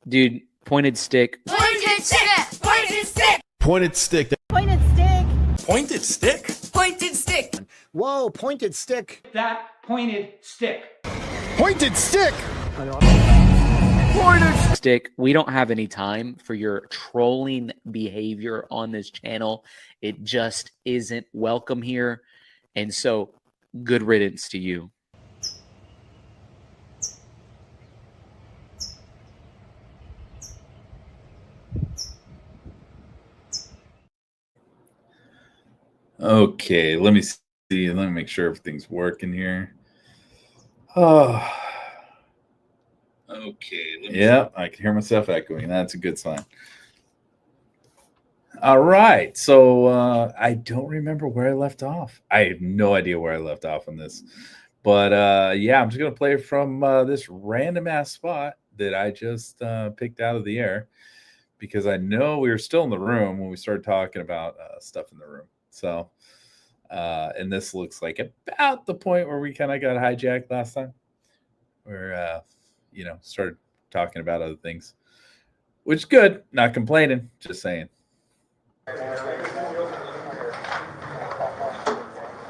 Dude, pointed stick. Pointed stick! Pointed stick! Pointed stick. Pointed stick. Pointed stick? Pointed stick! Whoa, pointed stick. That pointed stick. Pointed stick! Pointed stick. We don't have any time for your trolling behavior on this channel. It just isn't welcome here. And so, good riddance to you. Okay, let me see. Let me make sure everything's working here. Oh, okay. Yeah, I can hear myself echoing. That's a good sign. All right. So I don't remember where I left off. I have no idea where I left off on this. But yeah, I'm just going to play from this random ass spot that I just picked out of the air because I know we were still in the room when we started talking about stuff in the room. So, and this looks like about the point where we kind of got hijacked last time, where, you know, started talking about other things, which is good. Not complaining, just saying.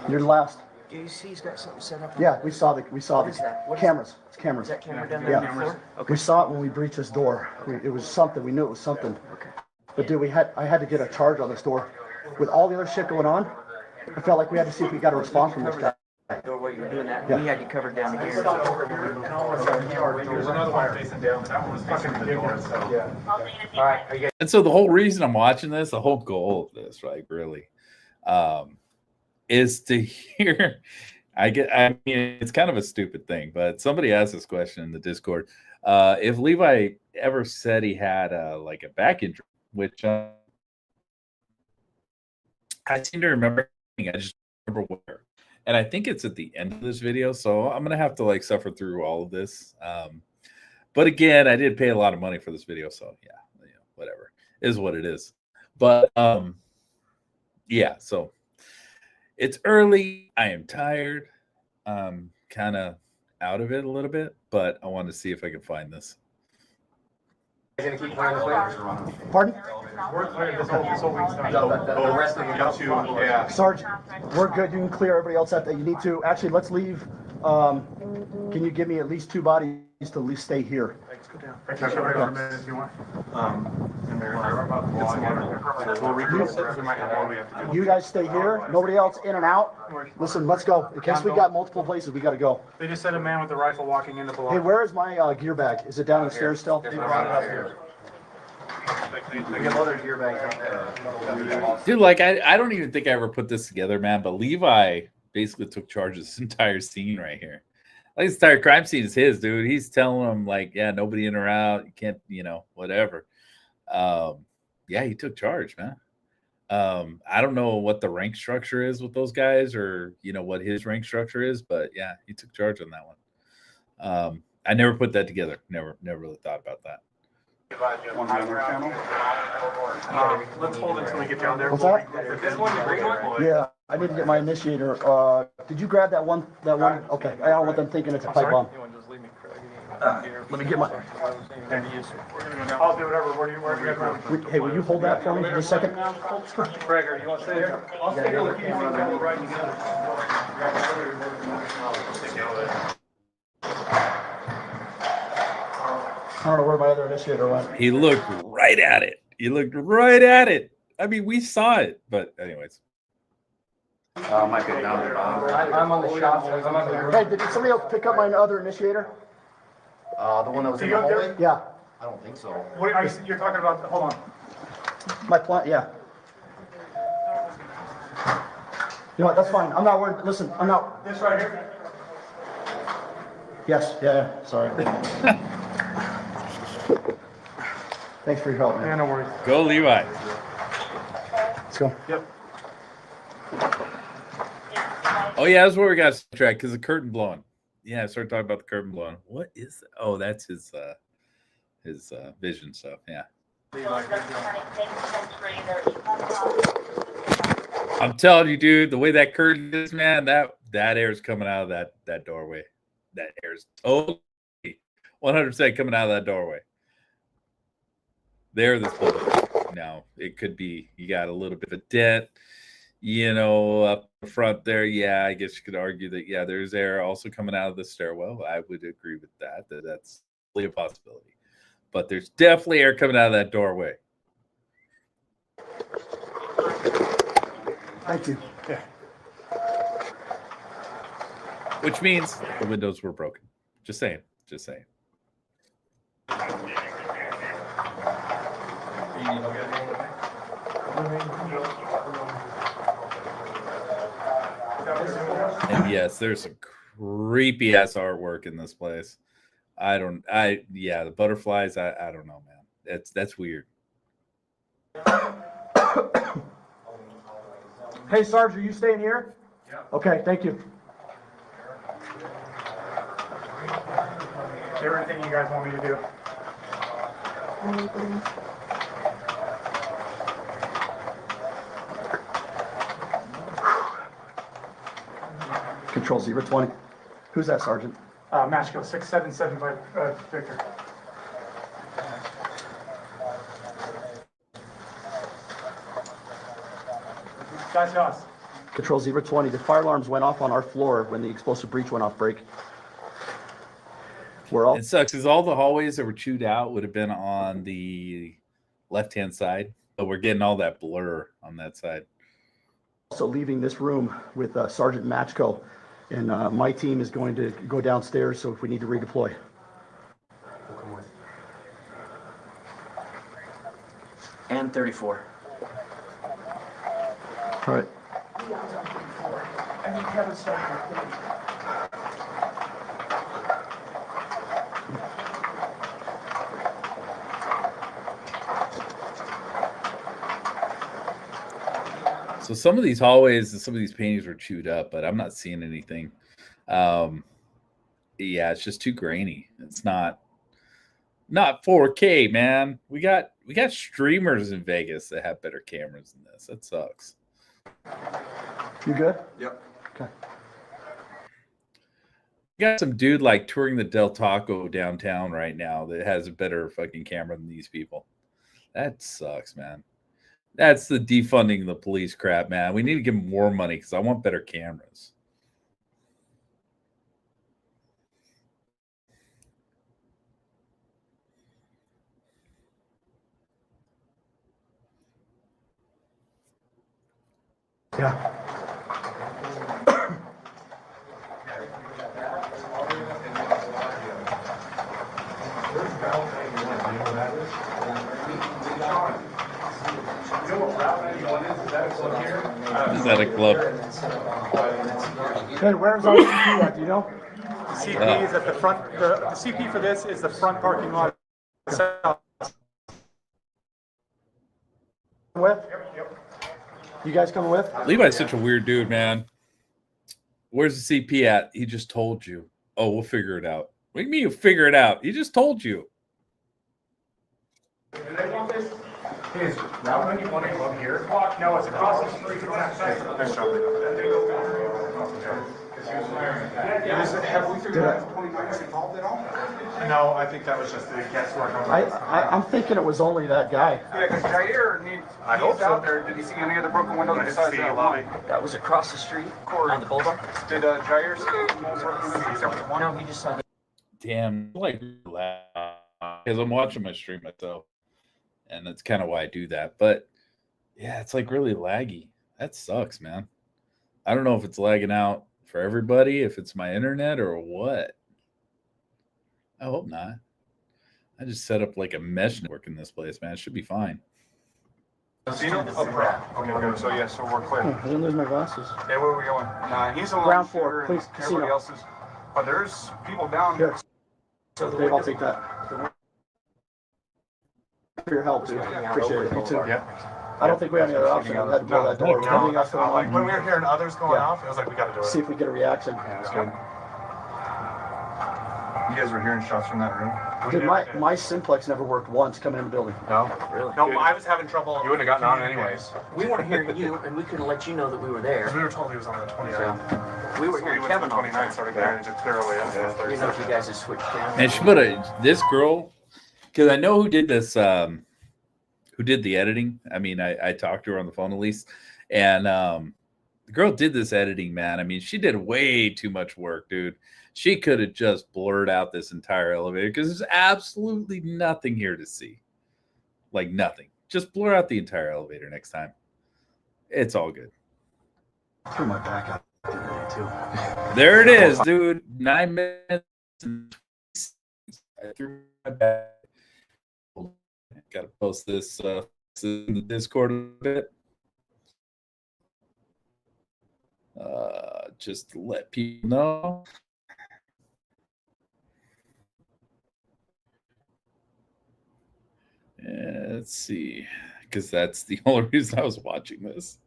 You're last. Do you see he's got something set up? Yeah, we saw the cameras. It's cameras. Is that camera down there on the floor? Okay. We saw it when we breached this door. It was something. We knew it was something. Okay. But dude, I had to get a charge on this door. With all the other shit going on, I felt like we had to see if we got a response from this guy. Doorway, you were doing that. Yeah. We had you covered down here. There's another one facing down, but that one was fucking ridiculous. Yeah. All right. Are you guys? And so the whole reason I'm watching this, the whole goal of this, right, really, is to hear. I mean, it's kind of a stupid thing, but somebody asked this question in the Discord. If Levi ever said he had like a back injury, which I seem to remember. I just remember where. And I think it's at the end of this video, so I'm gonna have to like suffer through all of this. But again, I did pay a lot of money for this video, so yeah, you know, whatever is what it is. But yeah, so it's early. I am tired. Kind of out of it a little bit, but I want to see if I can find this. Gonna keep playing this later? Pardon? We're clear this whole week's done. The rest of you two, yeah. Sarge, we're good. You can clear everybody else out that you need to. Actually, let's leave. Can you give me at least 2 bodies to at least stay here? Go down. If you want. You guys stay here. Nobody else in and out. Listen, let's go. In case we got multiple places, we got to go. They just said a man with a rifle walking in the below. Hey, where is my gear bag? Is it down the stairs still? They brought it up here. They get other gear bags up there. Dude, like I don't even think I ever put this together, man. But Levi basically took charge of this entire scene right here. Like this entire crime scene is his, dude. He's telling them like, yeah, nobody in or out. You can't, you know, whatever. Yeah, he took charge, man. I don't know what the rank structure is with those guys, or you know what his rank structure is, but yeah, he took charge on that one. I never put that together. Never really thought about that. Let's hold until we get down there. What's that? This one, the green one? Yeah, I didn't get my initiator. Did you grab that one? Okay, I don't want them thinking it's a pipe bomb. Let me get my. I'll do whatever. Where do you go? Hey, will you hold that for me for a second? Gregor, you want to stay here? I'll stay here with you. I don't know where my other initiator went. He looked right at it. He looked right at it. I mean, we saw it, but anyways. Might get down there. I'm on the shop. Hey, did somebody else pick up my other initiator? The one that was in the hallway? Yeah. I don't think so. What are you, you're talking about? Hold on. My plant, yeah. You know what, that's fine. I'm not worried. Listen, I'm not. This right here? Yes, yeah, sorry. Thanks for your help, man. Yeah, no worries. Go, Levi. Let's go. Yep. Oh, yeah, that's where we got sidetracked because the curtain blowing. Yeah, I started talking about the curtain blowing. What is that? Oh, that's his vision stuff. Yeah. I'm telling you, dude, the way that curtain is, man, that air's coming out of that doorway. That air's totally 100% coming out of that doorway. They're the split. Now it could be you got a little bit of a dent, up front there. Yeah, I guess you could argue that. Yeah, there's air also coming out of the stairwell. I would agree with that. That's a possibility. But there's definitely air coming out of that doorway. Thank you. Yeah. Which means the windows were broken. Just saying. And yes, there's some creepy ass artwork in this place. The butterflies, I don't know, man. That's weird. Hey, Sarge, are you staying here? Yeah. Okay, thank you. Everything you guys want me to do. Control 020. Who's that, Sergeant? Mashko, 6775 Victor. That's us. Control 020. The fire alarms went off on our floor when the explosive breach went off break. We're all It sucks because all the hallways that were chewed out would have been on the left-hand side, but we're getting all that blur on that side. also leaving this room with Sergeant Matchko, and my team is going to go downstairs, so if we need to redeploy. We'll come with. And 34. All right. So some of these hallways and some of these paintings were chewed up, but I'm not seeing anything. Yeah, it's just too grainy. It's not 4K, man. We got streamers in Vegas that have better cameras than this. That sucks. You good? Yep. Okay. You got some dude like touring the Del Taco downtown right now that has a better fucking camera than these people. That sucks, man. That's the defunding the police crap, man. We need to give them more money because I want better cameras. Yeah. Is that a club? Hey, where's our CP at? Do you know? The CP is at the front. The CP for this is the front parking lot. With? You guys coming with? Levi's such a weird dude, man. Where's the CP at? He just told you. Oh, we'll figure it out. What do you mean you figure it out? He just told you. Do they want this? Is that one you want to go up here? No, it's across the street. Nice job. Have we figured out if 29 is involved at all? No, I think that was just the guesswork. I'm thinking it was only that guy. Yeah, because Jair needs out there. Did he see any other broken windows besides that one? That was across the street on the boulevard. Did Jair see more broken windows except for one? No, he just saw the Damn, like because I'm watching my stream myself, and that's kind of why I do that. But yeah, it's like really laggy. That sucks, man. I don't know if it's lagging out for everybody, if it's my internet or what. I hope not. I just set up like a mesh network in this place, man. It should be fine. Casino? Okay, so yeah, so we're clear. I didn't lose my glasses. Hey, where are we going? Nah, he's a Ground little floor, shooter, please, and everybody casino. else is. But there's people down. Here. Dave, I'll take that. For your help, dude. Appreciate it. You too. Yeah. I don't think we have any other option. I've had to blow that door. With everything else going Like on. when we were hearing others going Yeah. off, it was like we got to do it. See if we get a reaction. Yeah, that's good. You guys were hearing shots from that room? Dude, my simplex never worked once coming in the building. No, really? No, I was having trouble. You wouldn't have gotten on anyways. We weren't hearing you, and we couldn't let you know that we were there. We were told he was on the 29th. We were hearing Kevin on the 29th, started getting to clear away. You know, if you guys had switched cameras. And she put this girl, because I know who did this who did the editing. I mean, I talked to her on the phone at least, and the girl did this editing, man. I mean, she did way too much work, dude. She could have just blurred out this entire elevator because there's absolutely nothing here to see. Like nothing. Just blur out the entire elevator next time. It's all good. Threw my back out the other day, too. There it is, dude. 9 minutes and 26. I threw my back. Got to post this in the Discord a bit. Just to let people know. Let's see, because that's the only reason I was watching this.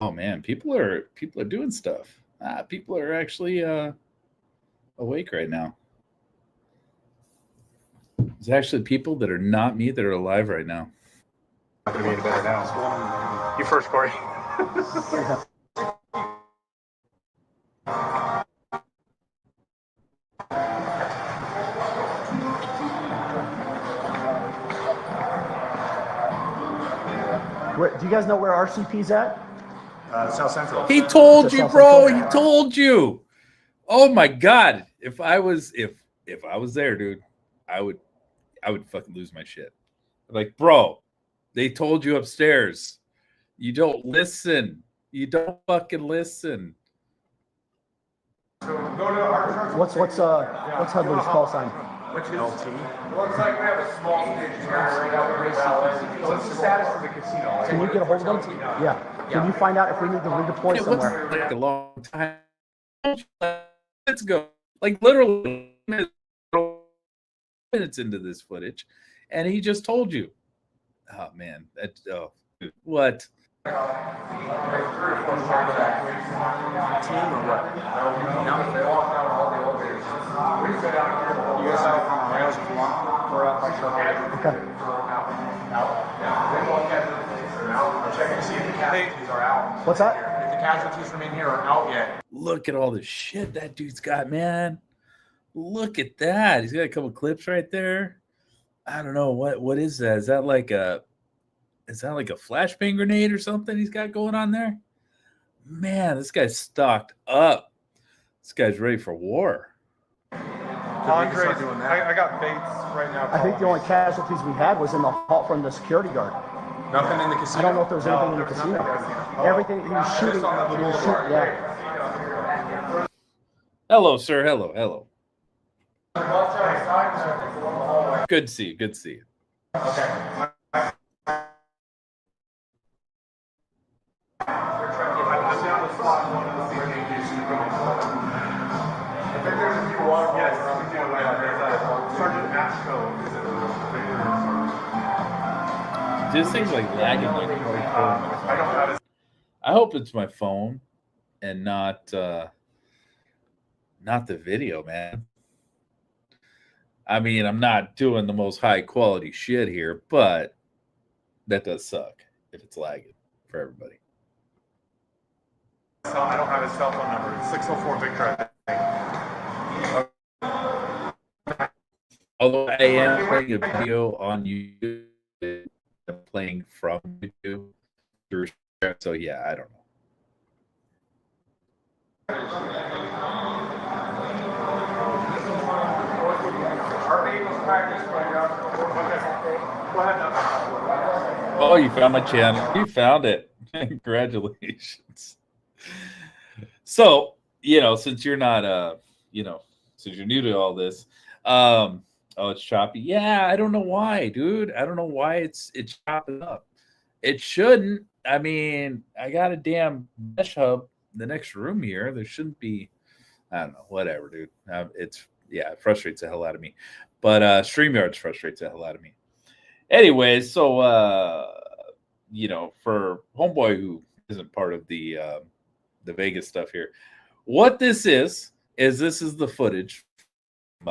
Oh man, people are doing stuff. People are actually awake right now. There's actually people that are not me that are alive right now. Not gonna be any better now. You first, Corey. Do you guys know where RCP's at? South Central. He told you, South bro. Central. He told you. Oh my god! If I was there, dude, I would fucking lose my shit. Like, bro, they told you upstairs. You don't listen. You don't fucking listen. So go to our What's Hudler's call sign? What's LT? Looks like we have a small stage right now. What's the status of the casino? Can you get a hold of them? Yeah. Can you find out if we need to redeploy It was somewhere? like a long time. Let's go. Like literally minutes into this footage, and he just told you. Oh man, what? Team or what? No, they walk down all the elevators. You guys have it on rails if you want. We're up by Okay. I'm checking to see if the casualties are out. What's that? If the casualties from in here are out yet. Look at all the shit that dude's got, man. Look at that. He's got a couple clips right there. I don't know what is that? Is that like a flashbang grenade or something he's got going on there? Man, this guy's stocked up. This guy's ready for war. Andre, I got Bates right now. I think the only casualties we had was in the hall from the security guard. Nothing in the casino. I don't know if there was anything in the casino. Everything he was shooting. Yeah. Hello, sir. Hello. Good to see you. Good to see you. Okay. This thing's like lagging like hardcore. I hope it's my phone and not the video, man. I mean, I'm not doing the most high quality shit here, but that does suck if it's lagging for everybody. I don't have his cell phone number. It's 604 Victor, I think. Although I am playing a video on YouTube, I'm playing from YouTube through, so yeah, I don't know. Oh, you found my channel. You found it. Congratulations. So, since you're not since you're new to all this, oh, it's choppy. Yeah, I don't know why, dude. I don't know why it's chopping up. It shouldn't. I mean, I got a damn mesh hub in the next room here. There shouldn't be. I don't know. Whatever, dude. It frustrates the hell out of me. But StreamYards frustrates the hell out of me. Anyways, so for homeboy who isn't part of the Vegas stuff here, what this is the footage from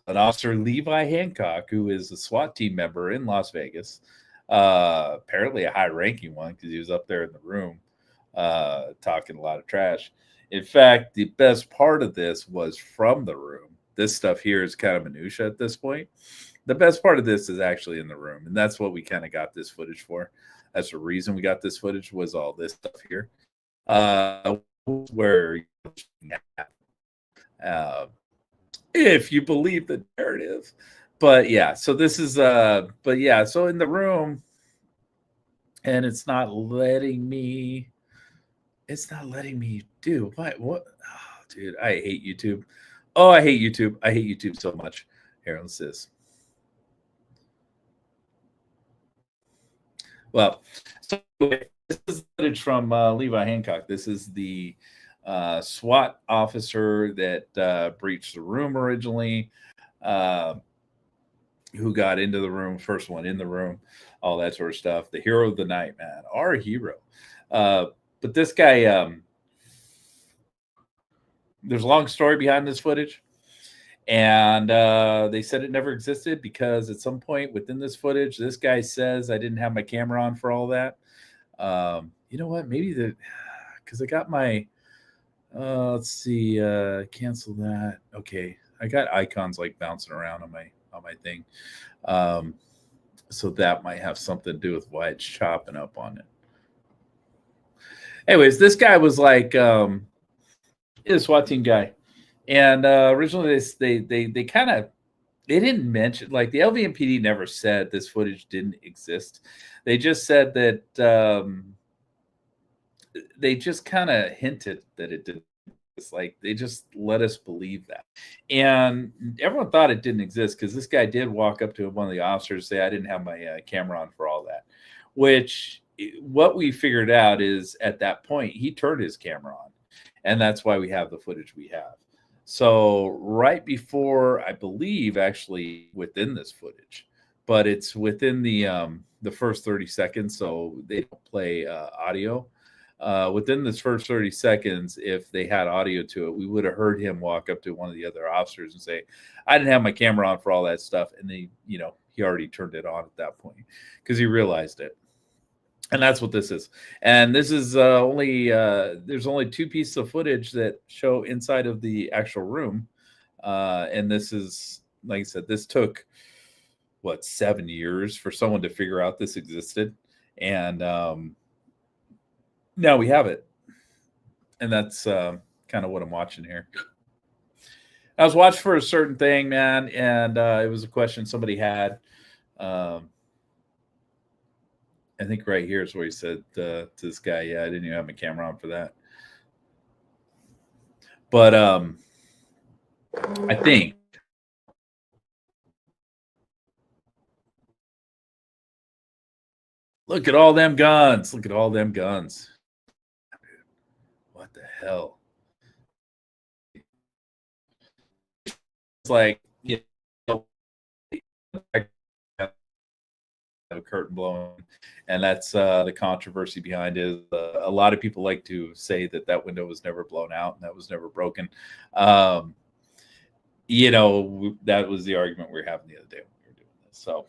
an officer, Levi Hacock, who is a SWAT team member in Las Vegas. Apparently a high-ranking one because he was up there in the room talking a lot of trash. In fact, the best part of this was from the room. This stuff here is kind of minutia at this point. The best part of this is actually in the room, and that's what we kind of got this footage for. That's the reason we got this footage was all this stuff here. Where if you believe the narrative. But yeah, so this is but yeah, so in the room, and it's not letting me do what oh, dude, I hate YouTube. Oh, I hate YouTube. I hate YouTube so much. Here, let's see this. Well, so this is footage from Levi Hacock. This is the SWAT officer that breached the room originally, who got into the room, first one in the room, all that sort of stuff. The hero of the night, man, our hero. But this guy, there's a long story behind this footage. And they said it never existed because at some point within this footage, this guy says, I didn't have my camera on for all that. You know what? Maybe because I got my, let's see, cancel that. Okay. I got icons like bouncing around on my thing. So that might have something to do with why it's chopping up on it. Anyways, this guy was like, a SWAT team guy. And originally they kind of they didn't mention, like, the LVMPD never said this footage didn't exist. They just said that they just kind of hinted that it didn't. It's like they just let us believe that, and everyone thought it didn't exist because this guy did walk up to one of the officers and say, "I didn't have my camera on for all that." Which what we figured out is at that point he turned his camera on, and that's why we have the footage we have. So right before, I believe, actually within this footage, but it's within the first 30 seconds, so they don't play audio. Within this first 30 seconds, if they had audio to it, we would have heard him walk up to one of the other officers and say, "I didn't have my camera on for all that stuff," and he already turned it on at that point because he realized it. And that's what this is. And this is there's only two pieces of footage that show inside of the actual room. And this is, like I said, this took, 7 years for someone to figure out this existed. And now we have it. And that's kind of what I'm watching here. I was watching for a certain thing, man. And it was a question somebody had. I think right here is where he said to this guy, "Yeah, I didn't even have my camera on for that." But I think look at all them guns. Look at all them guns. What the hell? It's like, a curtain blowing, and that's the controversy behind it. A lot of people like to say that window was never blown out and that was never broken. That was the argument we were having the other day when we were doing this. So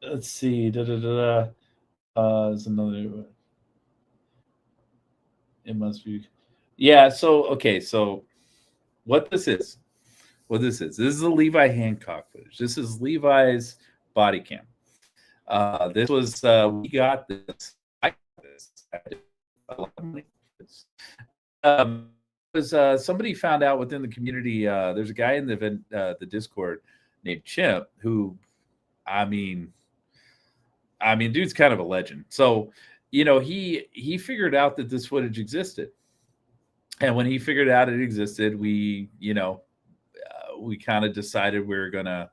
let's see. There's another. It must be. Yeah. So okay. So what this is. This is the Levi Hacock footage. This is Levi's body cam. This was we got this. I got this. I did a lot of money for this. Somebody found out within the community. There's a guy in the Discord named Chimp who, I mean, dude's kind of a legend. So he figured out that this footage existed, and when he figured out it existed, we kind of decided we were gonna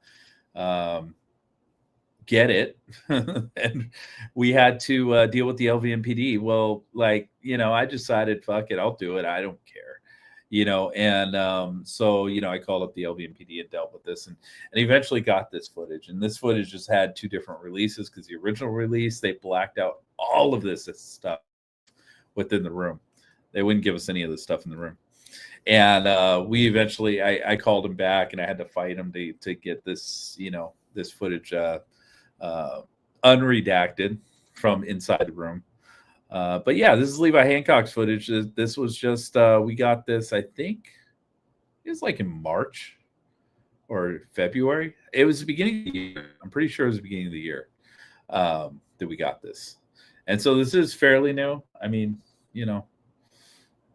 get it, and we had to deal with the LVMPD. Well, I decided, fuck it, I'll do it. I don't care, and so I called up the LVMPD and dealt with this, and eventually got this footage. And this footage just had two different releases because the original release, they blacked out all of this stuff within the room. They wouldn't give us any of the stuff in the room. And we eventually, I called him back, and I had to fight him to get this, this footage unredacted from inside the room. But yeah, this is Levi Hancock's footage. This was just we got this, I think it was like in March or February. It was the beginning of the year. I'm pretty sure it was the beginning of the year that we got this. And so this is fairly new. I mean,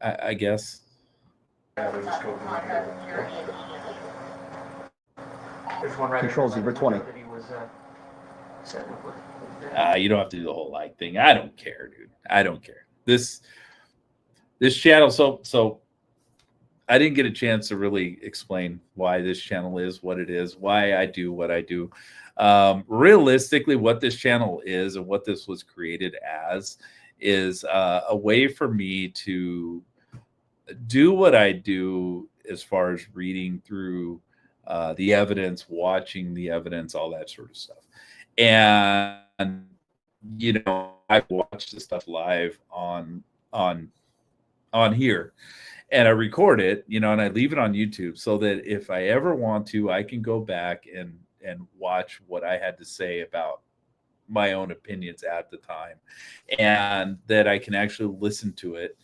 I guess. Control Z, 20. You don't have to do the whole like thing. I don't care, dude. I don't care. This channel. So I didn't get a chance to really explain why this channel is what it is, why I do what I do. Realistically, what this channel is and what this was created as is a way for me to do what I do as far as reading through the evidence, watching the evidence, all that sort of stuff. And I've watched this stuff live on here, and I record it, and I leave it on YouTube so that if I ever want to, I can go back and watch what I had to say about my own opinions at the time, and that I can actually listen to it,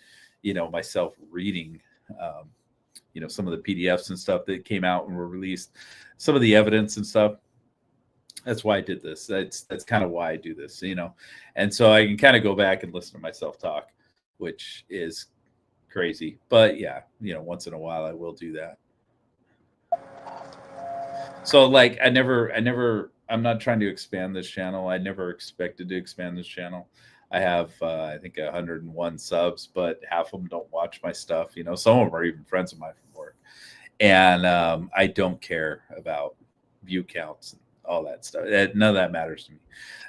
myself reading, some of the PDFs and stuff that came out and were released, some of the evidence and stuff. That's why I did this. That's kind of why I do this, and so I can kind of go back and listen to myself talk, which is crazy. But yeah, once in a while I will do that. So like I'm not trying to expand this channel. I never expected to expand this channel. I have I think 101 subs, but half of them don't watch my stuff. Some of them are even friends of mine from work, and I don't care about view counts and all that stuff. None of that matters to me.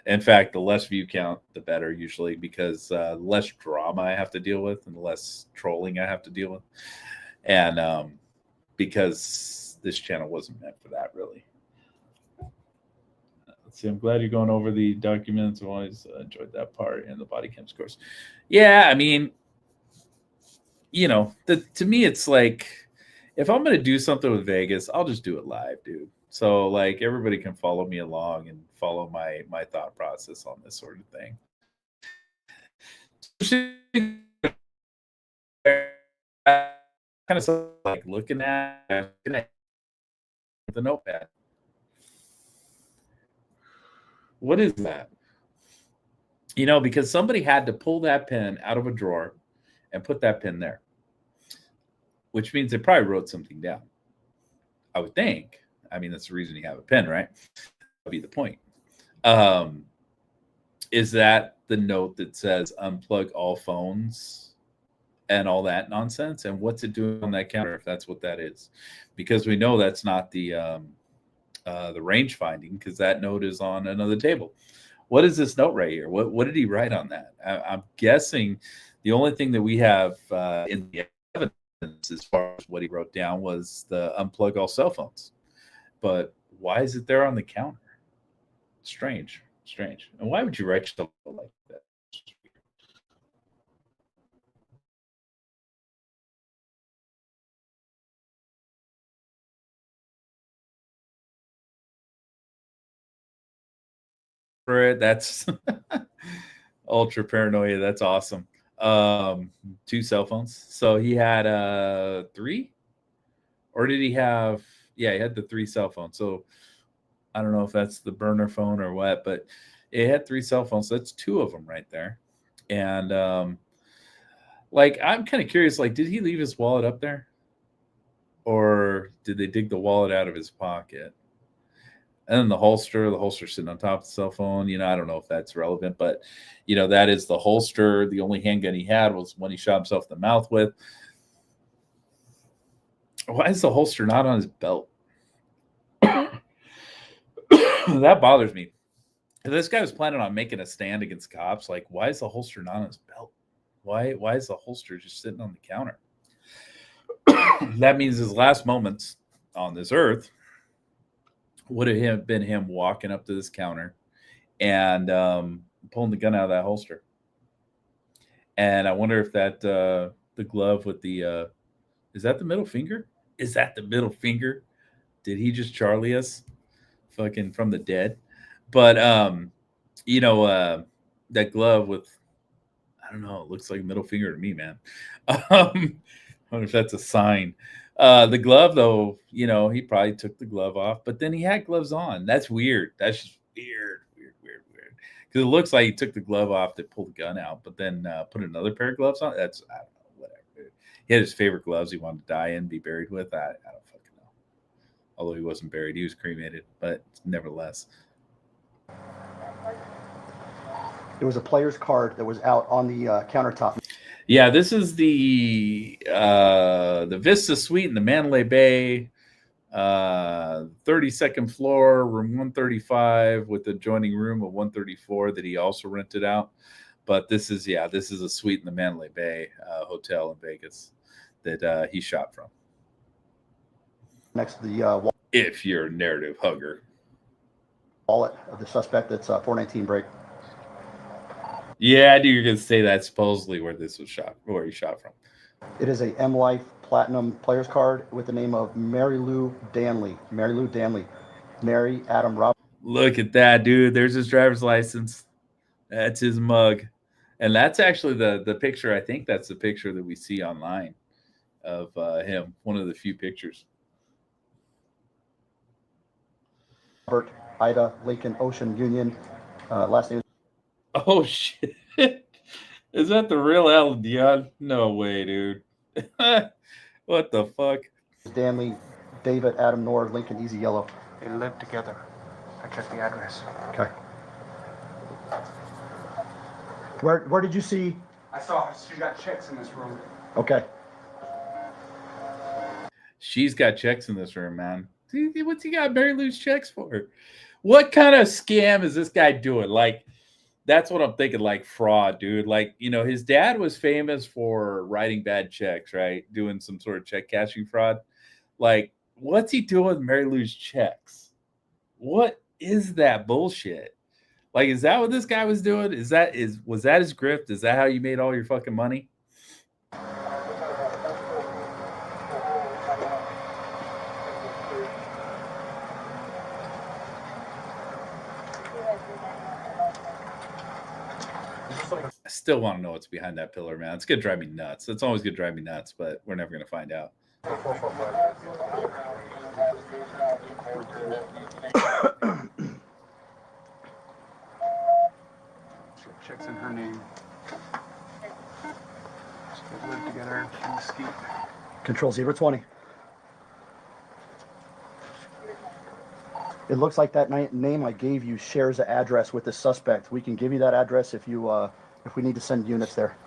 In fact, the less view count, the better usually, because the less drama I have to deal with and the less trolling I have to deal with. And because this channel wasn't meant for that, really. Let's see. I'm glad you're going over the documents. I've always enjoyed that part in the body cams course. Yeah, I mean, to me, it's like, if I'm going to do something with Vegas, I'll just do it live, dude. So like everybody can follow me along and follow my thought process on this sort of thing. Kind of like looking at the notepad. What is that? Because somebody had to pull that pen out of a drawer and put that pen there, which means they probably wrote something down, I would think. I mean, that's the reason you have a pen, right? That'd be the point. Is that the note that says unplug all phones and all that nonsense? And what's it doing on that counter if that's what that is? Because we know that's not the range finding, because that note is on another table. What is this note right here? What did he write on that? I'm guessing the only thing that we have in the evidence as far as what he wrote down was the unplug all cell phones. But why is it there on the counter? Strange. And why would you write stuff like that? That's ultra paranoia. That's awesome. 2 cell phones. So he had 3, or did he have? Yeah, he had the 3 cell phones. So I don't know if that's the burner phone or what, but it had 3 cell phones. So that's 2 of them right there. And like, I'm kind of curious, like, did he leave his wallet up there? Or did they dig the wallet out of his pocket? And then the holster sitting on top of the cell phone. I don't know if that's relevant, but that is the holster. The only handgun he had was one he shot himself in the mouth with. Why is the holster not on his belt? That bothers me. If this guy was planning on making a stand against cops, like, why is the holster not on his belt? Why is the holster just sitting on the counter? That means his last moments on this earth would have been him walking up to this counter and pulling the gun out of that holster. And I wonder if that the glove with the Is that the middle finger? Is that the middle finger? Did he just Charlie us fucking from the dead? But that glove with, I don't know, it looks like a middle finger to me, man. I wonder if that's a sign. The glove, though, he probably took the glove off, but then he had gloves on. That's weird. That's just weird. Because it looks like he took the glove off to pull the gun out, but then put another pair of gloves on. That's, I don't know, whatever. Dude. He had his favorite gloves he wanted to die in, be buried with. I don't fucking know. Although he wasn't buried, he was cremated, but nevertheless. There was a player's card that was out on the countertop. Yeah, this is the Vista Suite in the Mandalay Bay, 32nd floor, room 135, with the adjoining room of 134 that he also rented out. But this is a suite in the Mandalay Bay Hotel in Vegas that he shot from. Next to the If you're a narrative hugger. wallet of the suspect, that's 419 break. Yeah, I knew you were going to say that. Supposedly where this was shot, where he shot from. It is a M Life Platinum player's card with the name of Mary Lou Danley. Mary Adam Rob. Look at that, dude. There's his driver's license. That's his mug. And that's actually the picture. I think that's the picture that we see online of him. One of the few pictures. Robert Ida Lincoln Ocean Union. Last name. Oh, shit. Is that the real Alan Dion? No way, dude. What the fuck? Danley, David Adam Nord, Lincoln Easy Yellow. They live together. I checked the address. Okay. Where did you see? I saw her. She got chicks in this room. Okay. She's got checks in this room, man. What's he got Mary Lou's checks for? What kind of scam is this guy doing? Like, that's what I'm thinking, like fraud, dude. Like, his dad was famous for writing bad checks, right? Doing some sort of check cashing fraud. Like, what's he doing with Mary Lou's checks? What is that bullshit? Like, is that what this guy was doing? Was that his grift? Is that how you made all your fucking money? I still want to know what's behind that pillar, man. It's gonna drive me nuts. It's always gonna drive me nuts, but we're never gonna find out. Checks in her name. They live together in Mesquite. Control 020. It looks like that name I gave you shares an address with the suspect. We can give you that address if we need to send units there.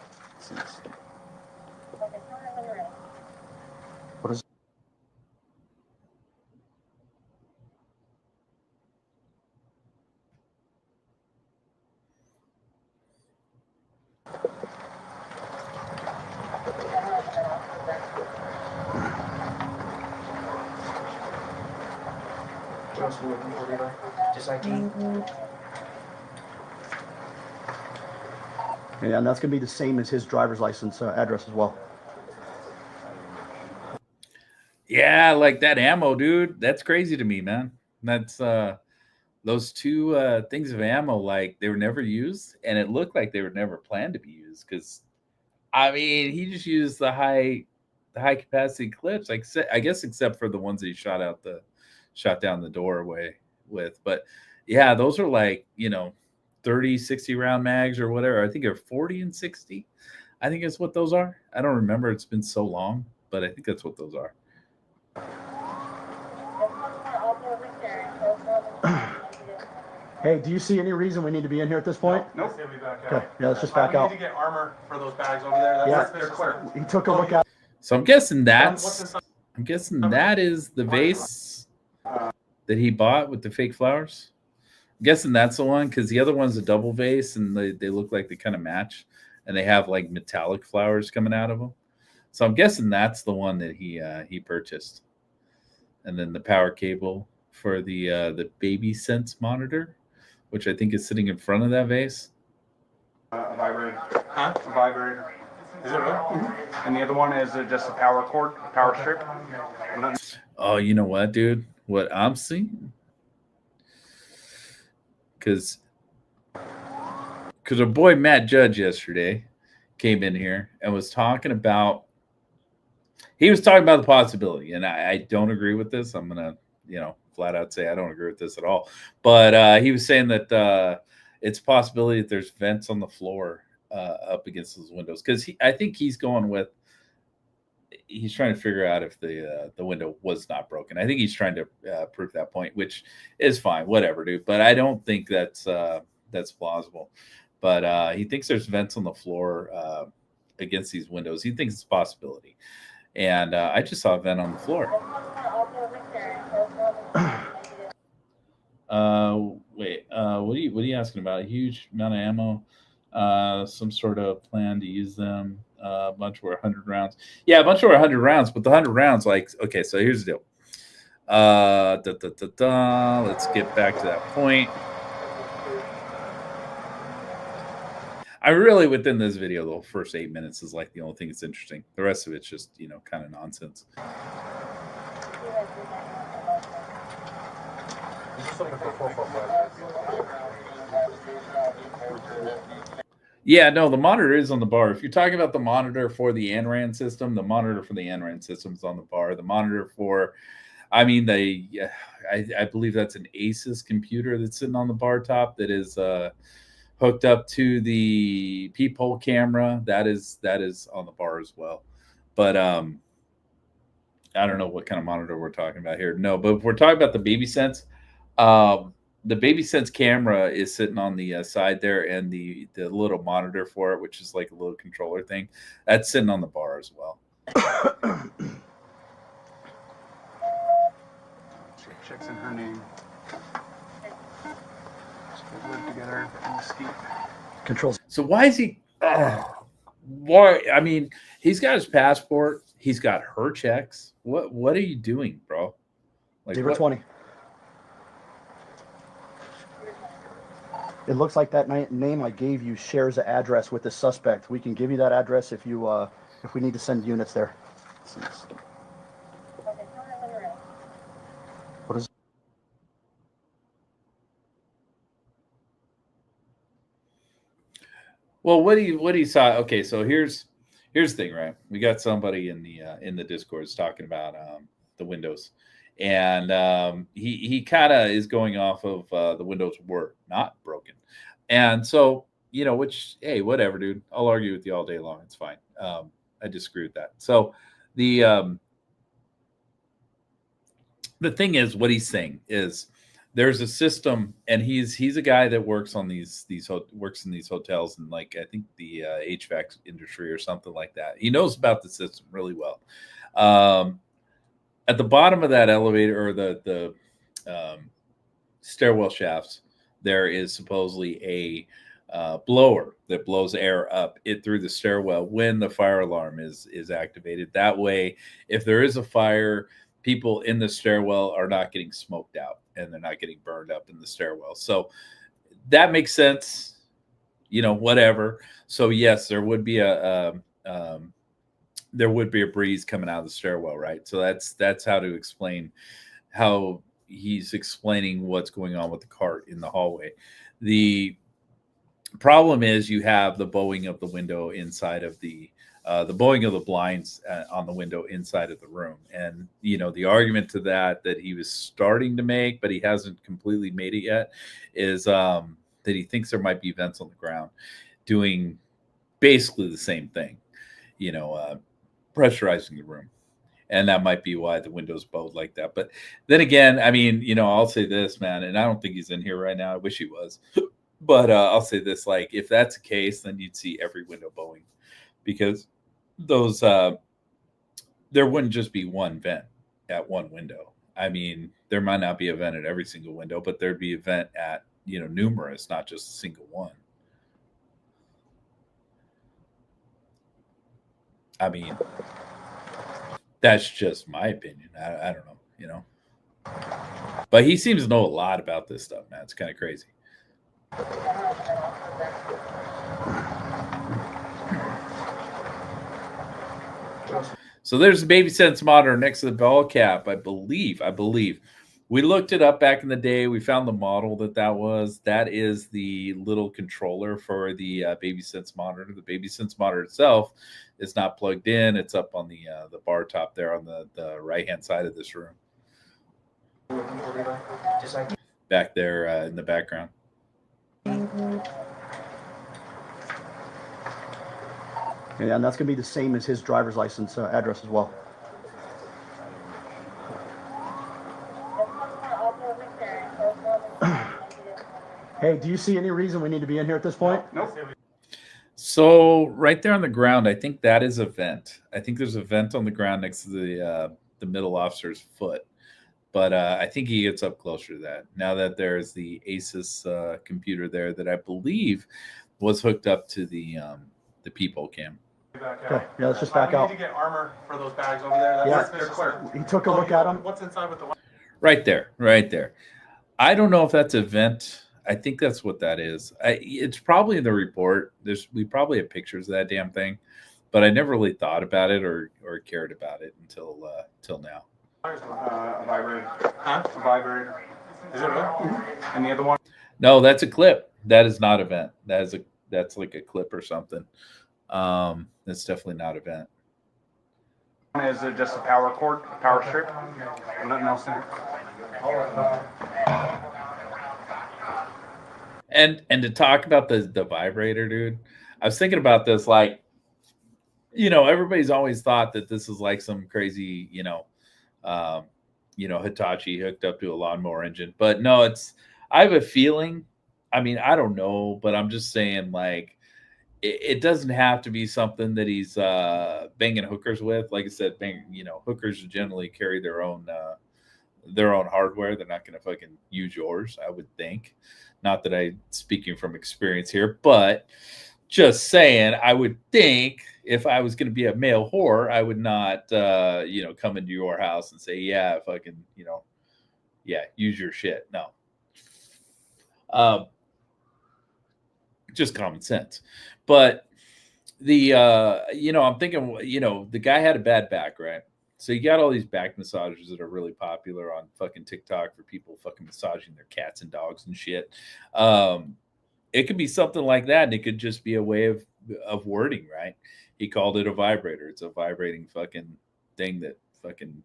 What is? What else are we looking for, Levi? Just ID? Yeah, and that's going to be the same as his driver's license address as well. Yeah, like that ammo, dude. That's crazy to me, man. That's those two things of ammo, like they were never used, and it looked like they were never planned to be used. Because, I mean, he just used the high capacity clips, like I guess, except for the ones that he shot down the doorway with. But yeah, those are like 30, 60 round mags or whatever. I think they're 40 and 60. I think that's what those are. I don't remember. It's been so long, but I think that's what those are. Hey, do you see any reason we need to be in here at this point? Nope. Okay, yeah, let's just back out. We need to get armor for those bags over there. They're clear. He took a look at. So I'm guessing What's that is the vase that he bought with the fake flowers. I'm guessing that's the one, because the other one's a double vase and they look like they kind of match, and they have like metallic flowers coming out of them. So I'm guessing that's the one that he purchased. And then the power cable for the baby sense monitor, which I think is sitting in front of that vase. A vibrator. Huh? A vibrator. Is it really? And the other one is just a power cord, power strip? Oh, you know what, dude? What I'm seeing, because our boy Matt Judge yesterday came in here and was talking about. He was talking about the possibility, and I don't agree with this. I'm gonna, flat out say I don't agree with this at all. But he was saying that it's a possibility that there's vents on the floor up against those windows, because I think he's going with. He's trying to figure out if the window was not broken. I think he's trying to prove that point, which is fine, whatever, dude. But I don't think that's plausible. But he thinks there's vents on the floor against these windows. He thinks it's a possibility. And I just saw a vent on the floor. Wait, what are you asking about? A huge amount of ammo, some sort of plan to use them, a bunch over 100 rounds. Yeah, a bunch over 100 rounds, but the 100 rounds, okay, so here's the deal. Let's get back to that point. I really, within this video, the first 8 minutes is like the only thing that's interesting. The rest of it's just, kind of nonsense. Yeah, no, the monitor is on the bar. If you're talking about the monitor for the ANRAN system, the monitor for the ANRAN system is on the bar. The monitor for, I believe that's an Asus computer that's sitting on the bar top that is hooked up to the peephole camera. That is on the bar as well. But I don't know what kind of monitor we're talking about here. No, but if we're talking about the BabySense, the BabySense camera is sitting on the side there, and the little monitor for it, which is like a little controller thing, that's sitting on the bar as well. Checks in her name. They live together in the ski. Controls. So why is he? Why? I mean, he's got his passport. He's got her checks. What are you doing, bro? Like, 020. It looks like that name I gave you shares an address with the suspect. We can give you that address if we need to send units there. What is? Well, what do you saw? Okay, so here's the thing, right? We got somebody in the Discords talking about the windows, and he kind of is going off of the windows were not broken, and so which, hey, whatever, dude. I'll argue with you all day long. It's fine. I disagree with that. So the thing is, what he's saying is there's a system, and he's a guy that works on works in these hotels, and like I think the HVAC industry or something like that. He knows about the system really well. At the bottom of that elevator, or the stairwell shafts, there is supposedly a blower that blows air up through the stairwell when the fire alarm is activated. That way, if there is a fire, people in the stairwell are not getting smoked out, and they're not getting burned up in the stairwell. So that makes sense, whatever. So yes, there would be a breeze coming out of the stairwell, right? So that's how to explain how he's explaining what's going on with the cart in the hallway. The problem is you have the bowing of the window inside of the bowing of the blinds on the window inside of the room. And, the argument to that he was starting to make, but he hasn't completely made it yet, is that he thinks there might be vents on the ground doing basically the same thing, pressurizing the room. And that might be why the window's bowed like that. But then again, I mean, I'll say this, man, and I don't think he's in here right now. I wish he was. But I'll say this, like, if that's the case, then you'd see every window bowing, because those there wouldn't just be one vent at one window. I mean, there might not be a vent at every single window, but there'd be a vent at numerous, not just a single one. I mean, that's just my opinion. I don't know, but he seems to know a lot about this stuff, man. It's kind of crazy. So there's the Baby Sense monitor next to the ball cap, I believe. We looked it up back in the day. We found the model that was. That is the little controller for the Baby Sense monitor. The Baby Sense monitor itself is not plugged in. It's up on the bar top there on the right-hand side of this room. Back there in the background. Yeah, and that's going to be the same as his driver's license address as well. Hey, do you see any reason we need to be in here at this point? Nope. So right there on the ground, I think that is a vent. I think there's a vent on the ground next to the middle officer's foot. But I think he gets up closer to that. Now that there's the Asus computer there that I believe was hooked up to the peephole cam. Okay, yeah, let's just back out. We need to get armor for those bags over there. Yeah. They're clear. He took a look at them. What's inside with the? Right there. I don't know if that's a vent. I think that's what that is. It's probably in the report. We probably have pictures of that damn thing, but I never really thought about it or cared about it until now. A vibrator. Huh? A vibrator. Is it really? And the other one? No, that's a clip. That is not a vent. That's like a clip or something. That's definitely not a vent. Is it just a power cord, a power strip? Nothing else in it. And to talk about the vibrator, dude, I was thinking about this, like, everybody's always thought that this is like some crazy, Hitachi hooked up to a lawnmower engine. But no, I have a feeling, I mean, I don't know, but I'm just saying, like, it doesn't have to be something that he's banging hookers with. Like I said, hookers generally carry their own hardware. They're not going to fucking use yours, I would think. Not that I'm speaking from experience here, but just saying, I would think if I was going to be a male whore, I would not, come into your house and say, yeah, fucking, use your shit. No. Just common sense. But I'm thinking, the guy had a bad back, right? So you got all these back massagers that are really popular on fucking TikTok for people fucking massaging their cats and dogs and shit. It could be something like that, and it could just be a way of wording, right? He called it a vibrator. It's a vibrating fucking thing that fucking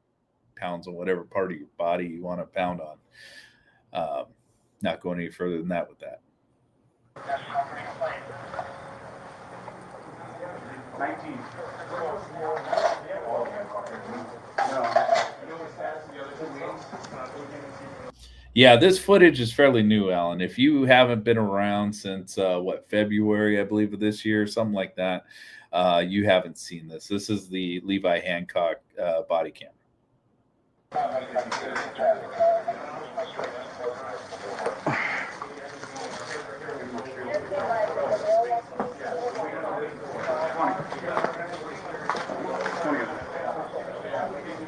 pounds on whatever part of your body you want to pound on. Not going any further than that with that. 19. Yeah, this footage is fairly new, Alan. If you haven't been around since February, I believe, of this year, something like that, you haven't seen this. This is the Levi Hacock body cam.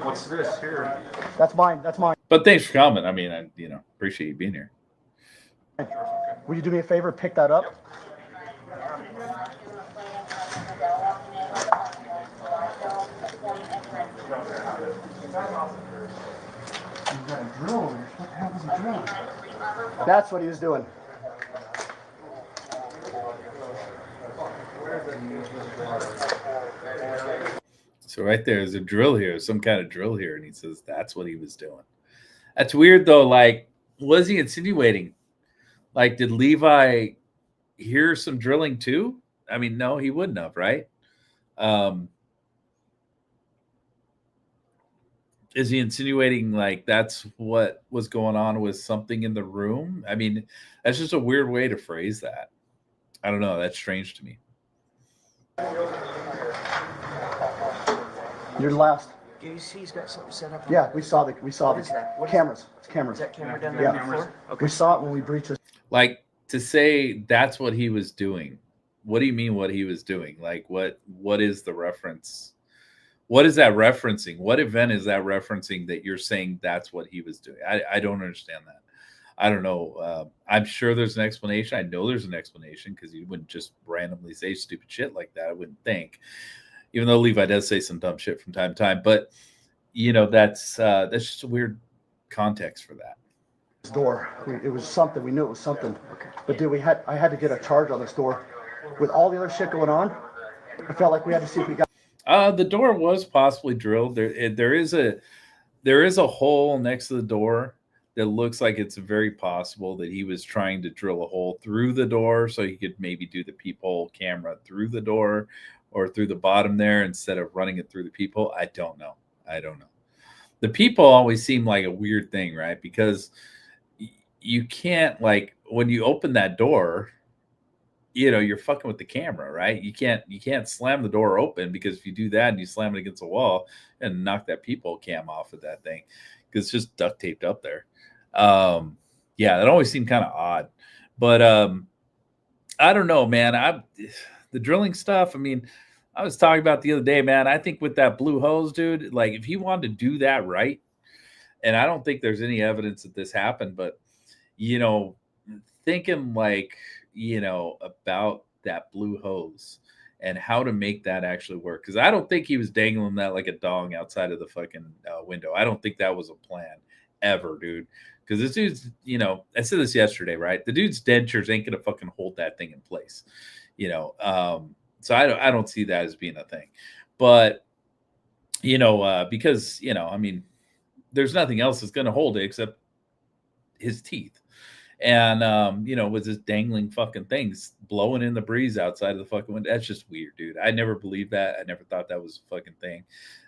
What's this here? That's mine. That's mine. But thanks for coming. I mean, I appreciate you being here. Would you do me a favor? Pick that up. That's what he was doing. So right there's a drill here, some kind of drill here, and he says that's what he was doing. That's weird though. Like, was he insinuating? Like, did Levi hear some drilling too? I mean, no, he wouldn't have, right? Is he insinuating like that's what was going on with something in the room? I mean, that's just a weird way to phrase that. I don't know. That's strange to me. You're last. Do you see he's got something set up? Yeah, we saw the What is that? What is cameras. It's cameras. Is that camera down there Yeah. on the floor? Okay. We saw it when we breached this. Like, to say that's what he was doing. What do you mean what he was doing? Like, what is the reference? What is that referencing? What event is that referencing that you're saying that's what he was doing? I don't understand that. I don't know. I'm sure there's an explanation. I know there's an explanation because you wouldn't just randomly say stupid shit like that. I wouldn't think. even though Levi does say some dumb shit from time to time. But that's just a weird context for that. Door. It was something. We knew it was something. But dude, I had to get a charge on this door. With all the other shit going on, I felt like we had to see if we got. The door was possibly drilled. There is a hole next to the door that looks like it's very possible that he was trying to drill a hole through the door so he could maybe do the peephole camera through the door or through the bottom there instead of running it through the peephole. I don't know. The peephole always seem like a weird thing, right? Because you can't, like, when you open that door, you're fucking with the camera, right? You can't slam the door open, because if you do that and you slam it against a wall and knock that peephole cam off of that thing, because it's just duct taped up there. Yeah, that always seemed kind of odd. But I don't know, man. The drilling stuff, I mean, I was talking about the other day, man. I think with that blue hose, dude, like if he wanted to do that right, and I don't think there's any evidence that this happened, but thinking like, about that blue hose and how to make that actually work. Because I don't think he was dangling that like a dong outside of the fucking window. I don't think that was a plan ever, dude. Because this dude's, I said this yesterday, right? The dude's dentures ain't gonna fucking hold that thing in place, so I don't see that as being a thing. But because I mean, there's nothing else that's gonna hold it except his teeth. And with his dangling fucking things blowing in the breeze outside of the fucking window, that's just weird, dude. I never believed that. I never thought that was a fucking thing.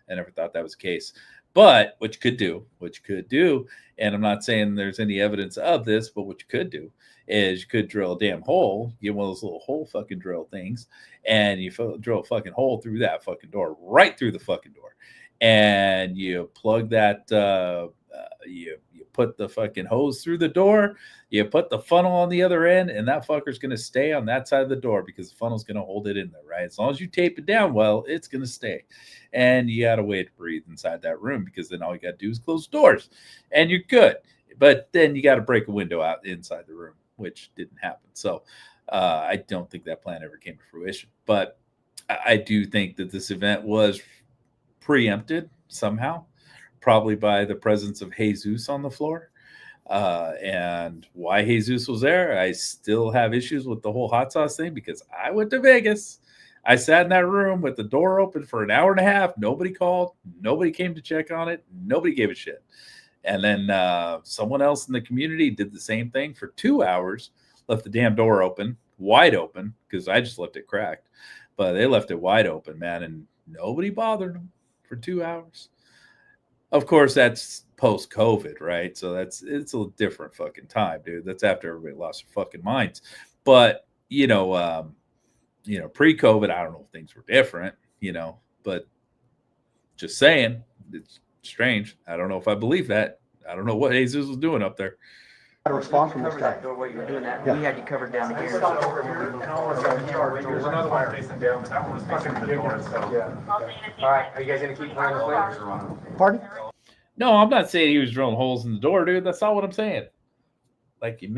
I never thought that was the case. But what you could do, and I'm not saying there's any evidence of this, but what you could do is you could drill a damn hole, get one of those little hole fucking drill things, and you drill a fucking hole through that fucking door, right through the fucking door, and you plug that. You put the fucking hose through the door, you put the funnel on the other end, and that fucker's going to stay on that side of the door because the funnel's going to hold it in there, right? As long as you tape it down well, it's going to stay. And you got a way to breathe inside that room, because then all you got to do is close doors and you're good. But then you got to break a window out inside the room, which didn't happen. So I don't think that plan ever came to fruition. But I do think that this event was preempted somehow, probably by the presence of Jesus on the floor. And why Jesus was there, I still have issues with the whole hot sauce thing, because I went to Vegas. I sat in that room with the door open for an hour and a half. Nobody called. Nobody came to check on it. Nobody gave a shit. And then someone else in the community did the same thing for 2 hours, left the damn door open, wide open, because I just left it cracked. But they left it wide open, man, and nobody bothered them for 2 hours. Of course, that's post-COVID, right? So it's a different fucking time, dude. That's after everybody lost their fucking minds. But pre-COVID, I don't know if things were different, but just saying, it's strange. I don't know if I believe that. I don't know what Jesus was doing up there. A response from this guy. That door while you were doing that. Yeah. We had you covered down here. There's another one facing down. That one was facing the door. So. All right, are you guys gonna keep playing the play? Pardon? No, I'm not saying he was drilling holes in the door, dude. That's not what I'm saying. Like you're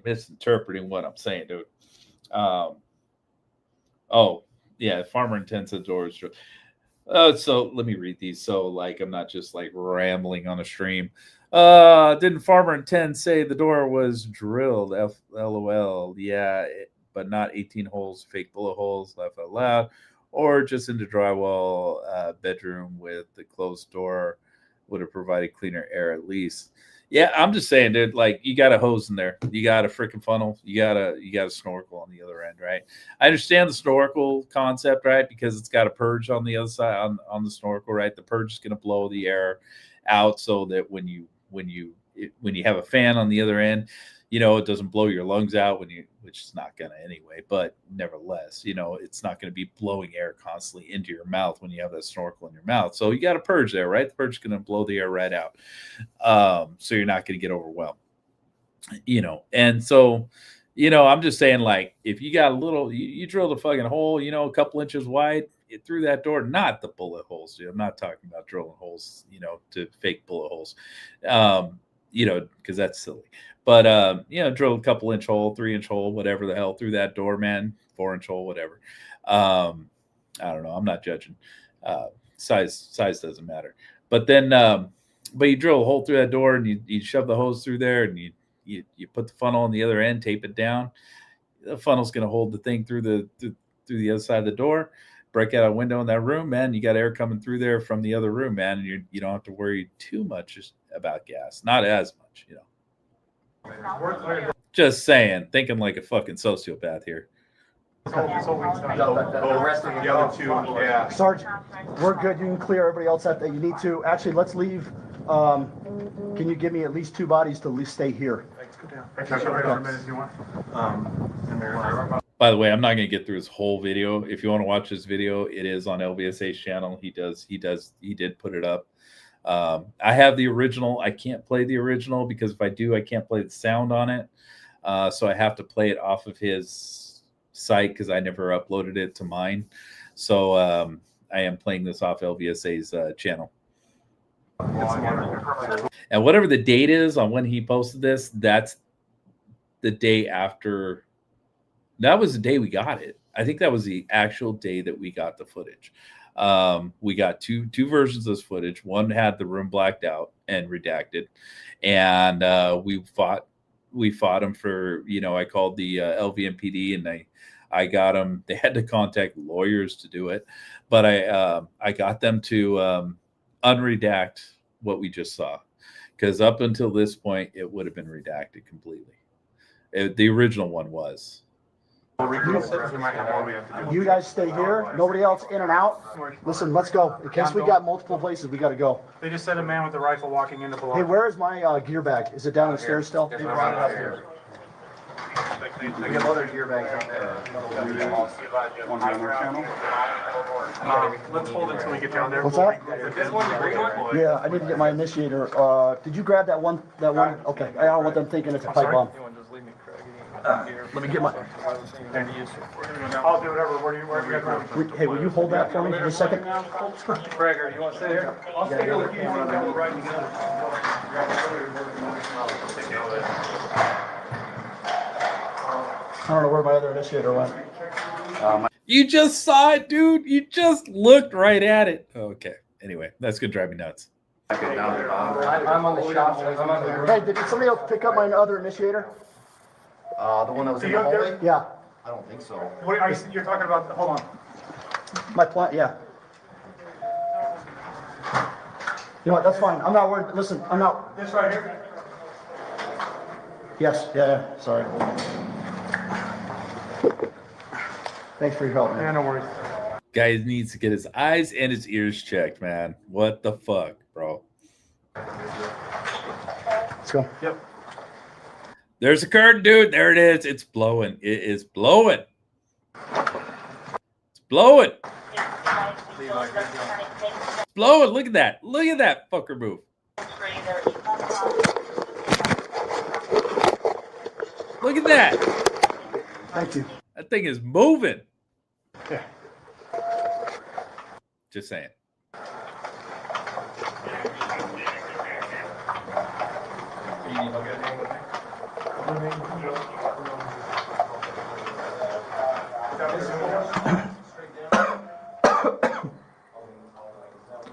misinterpreting what I'm saying, dude. Oh, yeah, farmer intends the doors. So let me read these. So like I'm not just like rambling on a stream. Didn't farmer intend say the door was drilled? LOL. Yeah, but not 18 holes, fake bullet holes, laugh out loud, or just into drywall bedroom with the closed door would have provided cleaner air at least. Yeah, I'm just saying, dude, like you got a hose in there. You got a freaking funnel. You got a snorkel on the other end, right? I understand the snorkel concept, right? Because it's got a purge on the other side on the snorkel, right? The purge is going to blow the air out so that when you have a fan on the other end, it doesn't blow your lungs out which is not going to anyway, but nevertheless, it's not going to be blowing air constantly into your mouth when you have that snorkel in your mouth. So you got a purge there, right? The purge is going to blow the air right out. So you're not going to get overwhelmed, and so, I'm just saying, like, if you got a little, you drilled a fucking hole, a couple inches wide, it through that door, not the bullet holes, dude. I'm not talking about drilling holes, to fake bullet holes, because that's silly. But, drill a couple inch hole, 3 inch hole, whatever the hell through that door, man, 4 inch hole, whatever. I don't know. I'm not judging. Size doesn't matter. But then, but you drill a hole through that door and you shove the hose through there and you put the funnel on the other end, tape it down. The funnel's going to hold the thing through the other side of the door. Break out a window in that room, man. You got air coming through there from the other room, man, and you don't have to worry too much about gas. Not as much, you know. Just saying, thinking like a fucking sociopath here. The rest of the other two, yeah. Sergeant, we're good. You can clear everybody else out that you need to. Actually, let's leave. Can you give me at least 2 bodies to at least stay here? By the way, I'm not going to get through his whole video. If you want to watch this video, it is on LBSA's channel. He did put it up. I have the original. I can't play the original because if I do, I can't play the sound on it. So I have to play it off of his site because I never uploaded it to mine. So I am playing this off LBSA's channel. And whatever the date is on when he posted this, that's the day after. That was the day we got it. I think that was the actual day that we got the footage. We got two versions of this footage. One had the room blacked out and redacted, and we fought them for, you know, I called the LVMPD and I got them. They had to contact lawyers to do it, but I got them to unredact what we just saw, because up until this point it would have been redacted completely. The original one was. You guys stay here. Nobody else in and out. Listen, let's go. In case we got multiple places, we got to go. They just said a man with a rifle walking into the Hey, where is my gear bag? Is it down the stairs still? They brought it up here. We have other gear bags out there. On our channel. Let's hold it until we get down there. What's that? This one's a green one? Yeah, I need to get my initiator. Did you grab that one? Okay. I don't want them thinking it's a pipe bomb. Let me get my. I'll do whatever. Hey, will you hold that for me for a second? Gregor, you want to stay there? I'll stay over here. I don't know where my other initiator went. You just saw it, dude. You just looked right at it. Okay. Anyway, that's gonna drive me nuts. I'm on the shop. I'm on the. Hey, did somebody else pick up my other initiator? The one that was in the hallway? Yeah. I don't think so. What are you, you're talking about? Hold on. My plant, yeah. You know what, that's fine. I'm not worried. Listen, I'm not. This right here? Yes, yeah, sorry. Thanks for your help, man. Yeah, no worries. Guy needs to get his eyes and his ears checked, man. What the fuck, bro? Let's go. Yep. There's a curtain, dude. There it is. It's blowing. It is blowing. It's blowing. It's blowing. Look at that. Look at that fucker move. Look at that. Thank you. That thing is moving. Yeah. Just saying.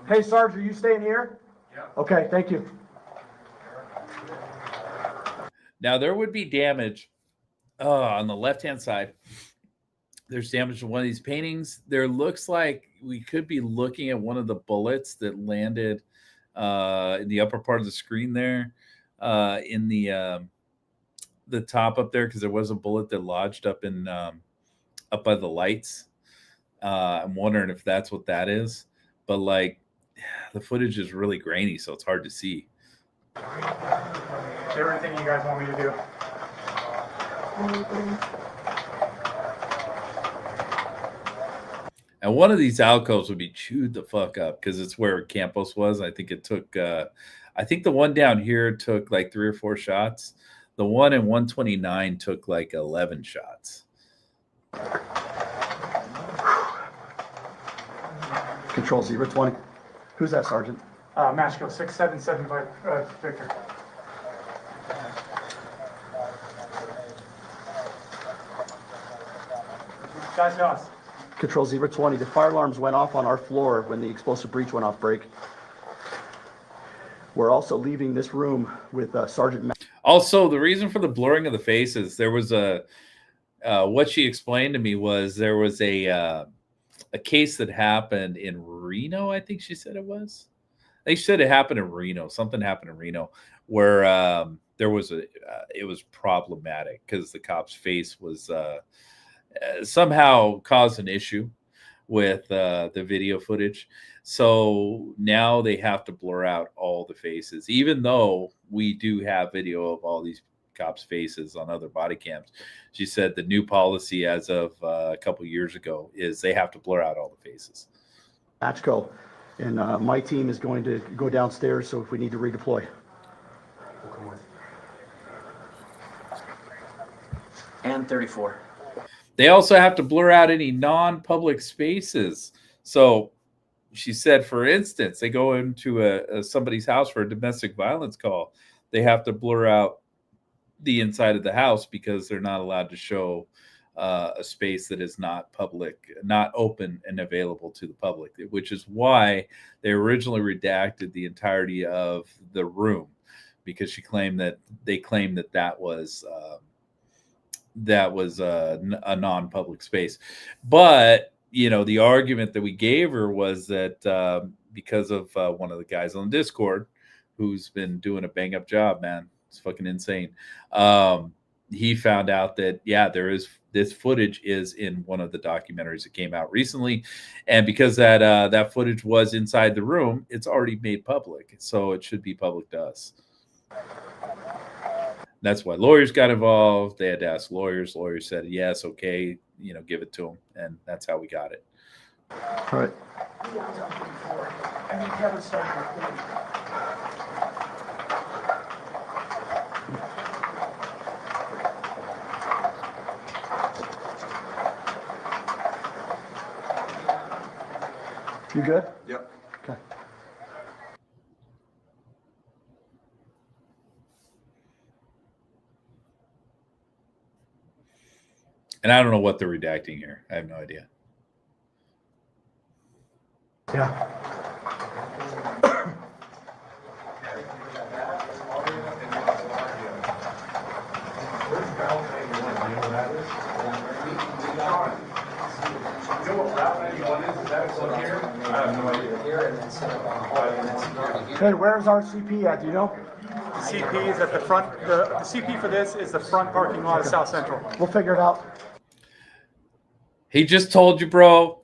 Hey, Sarge, are you staying here? Yeah. Okay, thank you. Now, there would be damage on the left-hand side. There's damage to one of these paintings. There looks like we could be looking at one of the bullets that landed in the upper part of the screen there, in the top up there, because there was a bullet that lodged up in up by the lights. I'm wondering if that's what that is. But like, the footage is really grainy, so it's hard to see. Everything you guys want me to do. And one of these alcoves would be chewed the fuck up because it's where Campos was. I think it took, I think the one down here took like 3 or 4 shots. The one in 129 took like 11 shots. Control 020. Who's that, Sergeant? Mashko 6775 Victor. Guys, us. Control 020. The fire alarms went off on our floor when the explosive breach went off break. We're also leaving this room with Sergeant Matt. Also, the reason for the blurring of the faces, there was what she explained to me was there was a case that happened in Reno. I think she said it was. They said it happened in Reno. Something happened in Reno where there was it was problematic because the cop's face was somehow caused an issue with the video footage. So now they have to blur out all the faces, even though we do have video of all these cops' faces on other body cams. She said the new policy as of a couple years ago is they have to blur out all the faces. Matchco, and my team is going to go downstairs, so if we need to redeploy. We'll come with. And 34. They also have to blur out any non-public spaces. So she said, for instance, they go into somebody's house for a domestic violence call. They have to blur out the inside of the house because they're not allowed to show a space that is not public, not open and available to the public, which is why they originally redacted the entirety of the room, because they claimed that was a non-public space. But the argument that we gave her was that because of one of the guys on Discord who's been doing a bang up job, man, it's fucking insane. He found out that this footage is in one of the documentaries that came out recently, and because that footage was inside the room, it's already made public, so it should be public to us. That's why lawyers got involved. They had to ask lawyers. Lawyers said yes, okay, give it to them, and that's how we got it. All right. You good? Yep. Okay. And I don't know what they're redacting here. I have no idea. Yeah. Hey, where's our CP at? Do you know? The CP is at the front. The CP for this is the front parking lot of South Central. We'll figure it out. He just told you, bro.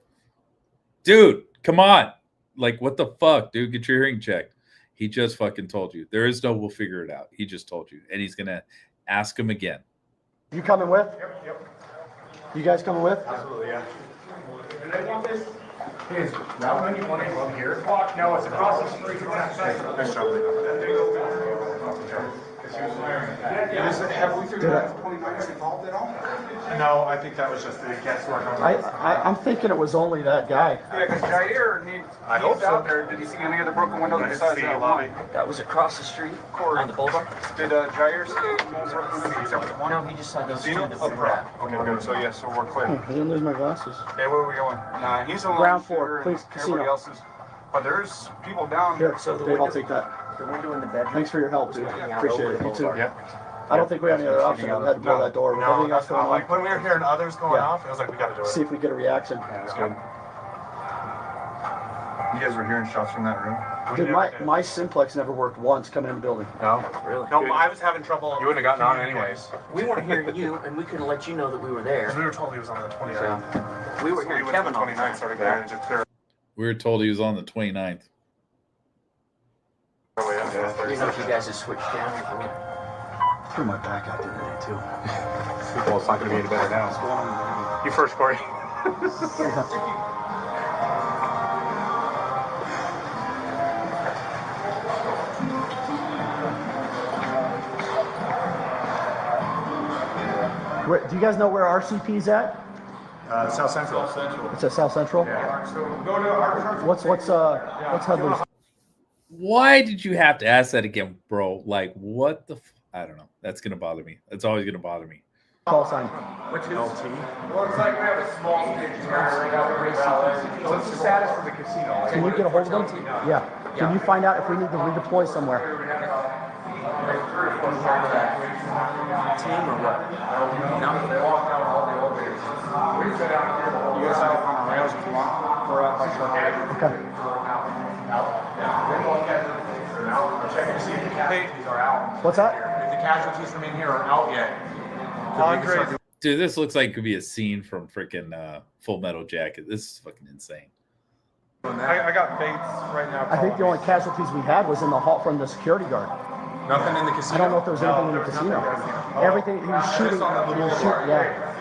Dude, come on. Like, what the fuck, dude? Get your hearing checked. He just fucking told you. There is no we'll figure it out. He just told you. And he's going to ask him again. You coming with? Yep. You guys coming with? Absolutely, yeah. And I want this. Is Route 91 above here? No, it's across the street from that side. Nice job. Have we figured out if 29 is involved at all? No, I think that was just the guesswork. I'm thinking it was only that guy. Yeah, because Jair needs out there. Did you see any of the broken windows besides that lobby? That was across the street on the boulevard. Did Jair see more broken windows except one? No, he just saw those two that Oh, we were at. okay, good. So yes, so we're clear. I didn't lose my glasses. Hey, where are we going? Nah, he's alone. Ground floor, please, Everybody casino. else is. But there's people down Here, there. so Dave, I'll take that. The window in the bedroom. Thanks for your help, dude. Appreciate it. You too. Yeah. I don't think we have any other option. We had to blow that door. With everything else going on, Like when we were hearing others going Yeah. off, it was like we got to do it. see if we get a reaction. That's good. You guys were hearing shots from that room? Dude, my simplex never worked once coming in the building. No, really? No, I was having trouble. You wouldn't have gotten on anyways. We weren't hearing you, and we couldn't let you know that we were there. We were told he was on the 29th. We were hearing Kevin on the 29th, started managing clear. We were told he was on the 29th. You know if you guys have switched down. Threw my back out the other day, too. Well, it's not going to be any better now. You first, Corey. Do you guys know where RCP's at? South Central. It's at South Central. Yeah. So go to our What's Headley's? Why did you have to ask that again, bro? Like, what the? I don't know. That's going to bother me. That's always going to bother me. Call sign. Which is LT. Well, it's like we have a small stage here right out the race. What's the status for the casino? Can you get a hold of them? Yeah. Can you find out if we need to redeploy somewhere? Team or what? No. They walk down all the elevators. We've been out here the whole You guys have on the rails if you want. We're out by short. Okay. Check and see if the casualties are out. What's that? If the casualties from in here are out yet. Dude, this looks like it could be a scene from freaking Full Metal Jacket. This is fucking insane. I got Bates right now. I think the only casualties we had was in the hall from the security guard. Nothing in the casino. I don't know if there was anything in the casino. Everything, he was shooting, yeah.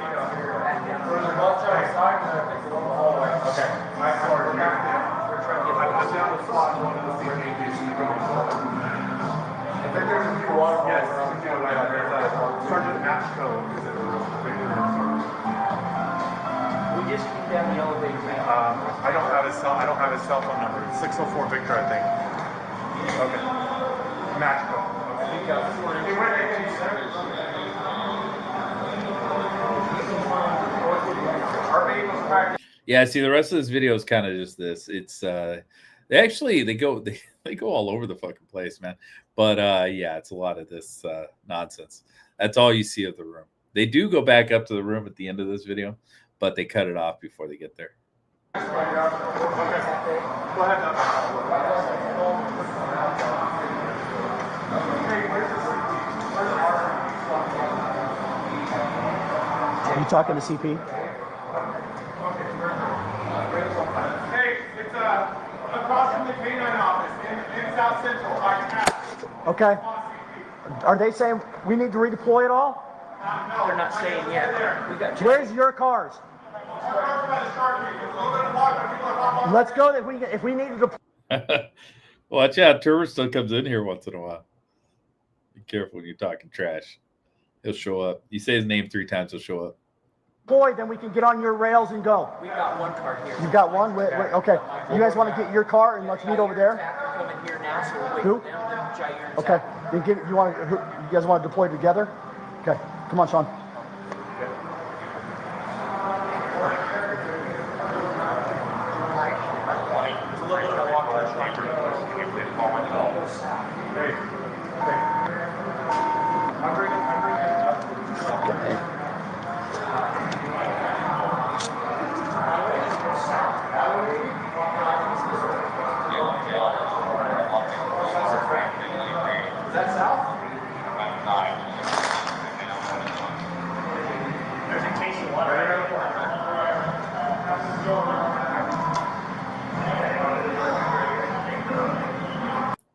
Sergeant Matchko. We just came down the elevator. I don't have his cell phone number. It's 604 Victor, I think. Okay. Matchko. Yeah, see, the rest of this video is kind of just this. It's they go all over the fucking place, man. But yeah, it's a lot of this nonsense. That's all you see of the room. They do go back up to the room at the end of this video, but they cut it off before they get there. Are you talking to CP? Hey, it's across from the K9 office in South Central. Okay. Are they saying we need to redeploy it all? They're not saying yet. We got Where's your cars? Let's go if we need to deploy. Watch out, Turbo still comes in here once in a while. Be careful when you're talking trash. He'll show up. You say his name 3 times, he'll show up. Then we can get on your rails and go. We got one car here. You've got one? Wait, okay. You guys want to get your car and let's meet over there? Coming here now, so we'll wait Who? for them. Jair and Okay. Zach. Then you guys want to deploy together? Okay. Come on, Sean.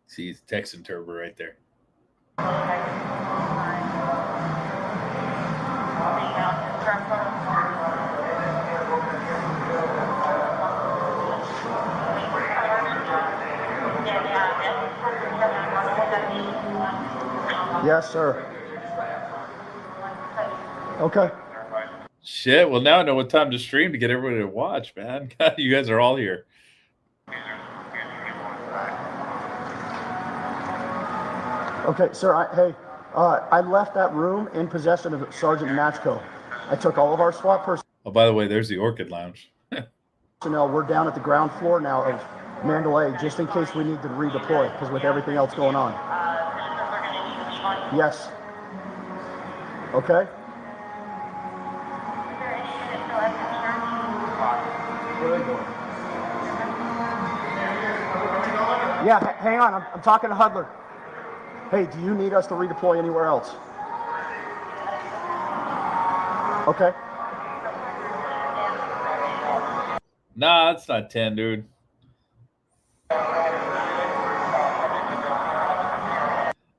See, he's texting Turbo right there. Yes, sir. Okay. Shit, well, now I know what time to stream to get everybody to watch, man. God, you guys are all here. Okay, sir. I left that room in possession of Sergeant Matchko. I took all of our SWAT Oh, by the way, there's the Orchid Lounge. personnel. We're down at the ground floor now of Mandalay, just in case we need to redeploy, because with everything else going on. Yes. Okay. Yeah, hang on. I'm talking to Hudler. Hey, do you need us to redeploy anywhere else? Okay. Nah, it's not 10, dude.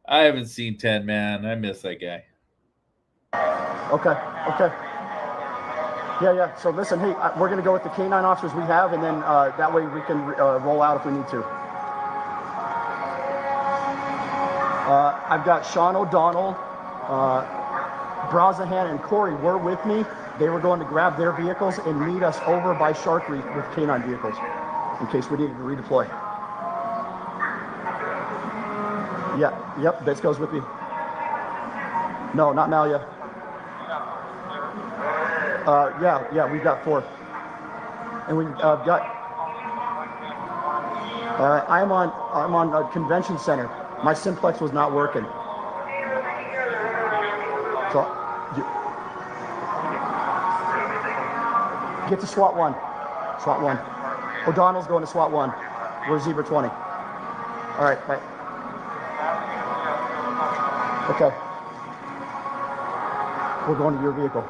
I haven't seen 10, man. I miss that guy. Okay. Yeah. So listen, hey, we're going to go with the K9 officers we have, and then that way we can roll out if we need to. I've got Sean O'Donnell, Brazahan, and Corey were with me. They were going to grab their vehicles and meet us over by Shark Reef with K9 vehicles in case we needed to redeploy. Yeah, yep, this goes with me. No, not Malia. Yeah, we've got 4. And we got. I'm on a convention center. My simplex was not working. So, get to SWAT 1. SWAT 1. O'Donnell's going to SWAT 1. We're Zebra 20. All right, bye. Okay. We're going to your vehicle.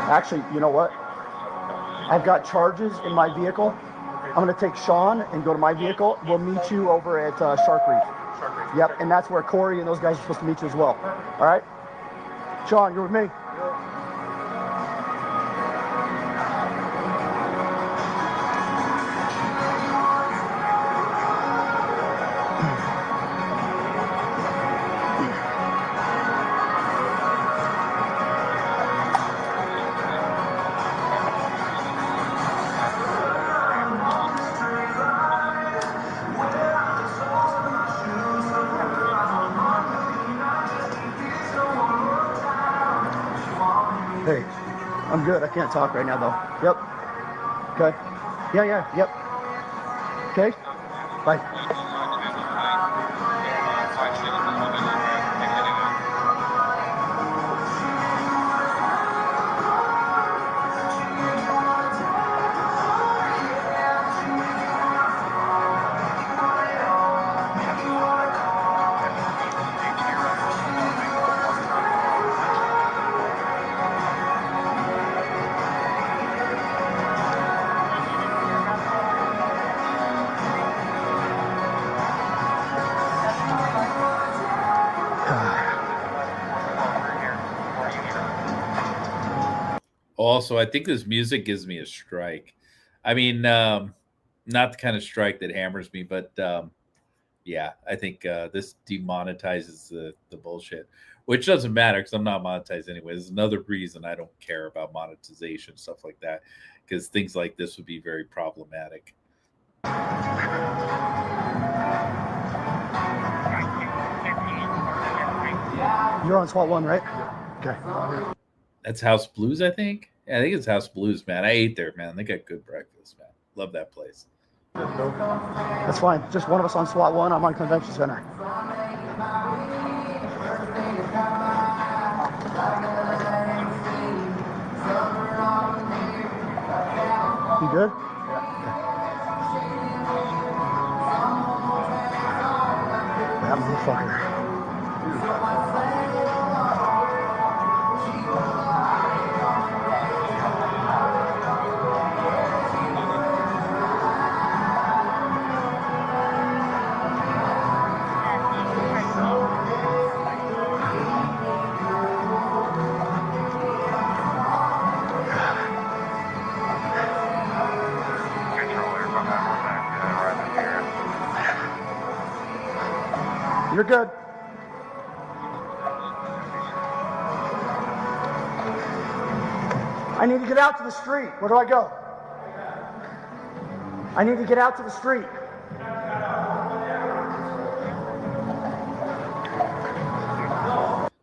Actually, you know what? I've got charges in my vehicle. I'm going to take Sean and go to my vehicle. We'll meet you over at Shark Reef. Yep, and that's where Corey and those guys are supposed to meet you as well. All right? Sean, you're with me? Hey, I'm good. I can't talk right now, though. Yep. Okay. Yeah, yep. Okay. Bye. Also, I think this music gives me a strike. I mean, not the kind of strike that hammers me, but yeah, I think this demonetizes the bullshit, which doesn't matter because I'm not monetized anyway. There's another reason I don't care about monetization, stuff like that, because things like this would be very problematic. You're on SWAT 1, right? Okay. That's House Blues, I think. Yeah, I think it's House Blues, man. I ate there, man. They got good breakfast, man. Love that place. That's fine. Just one of us on SWAT 1. I'm on Convention Center. You good? That motherfucker. You're good. I need to get out to the street. Where do I go? I need to get out to the street.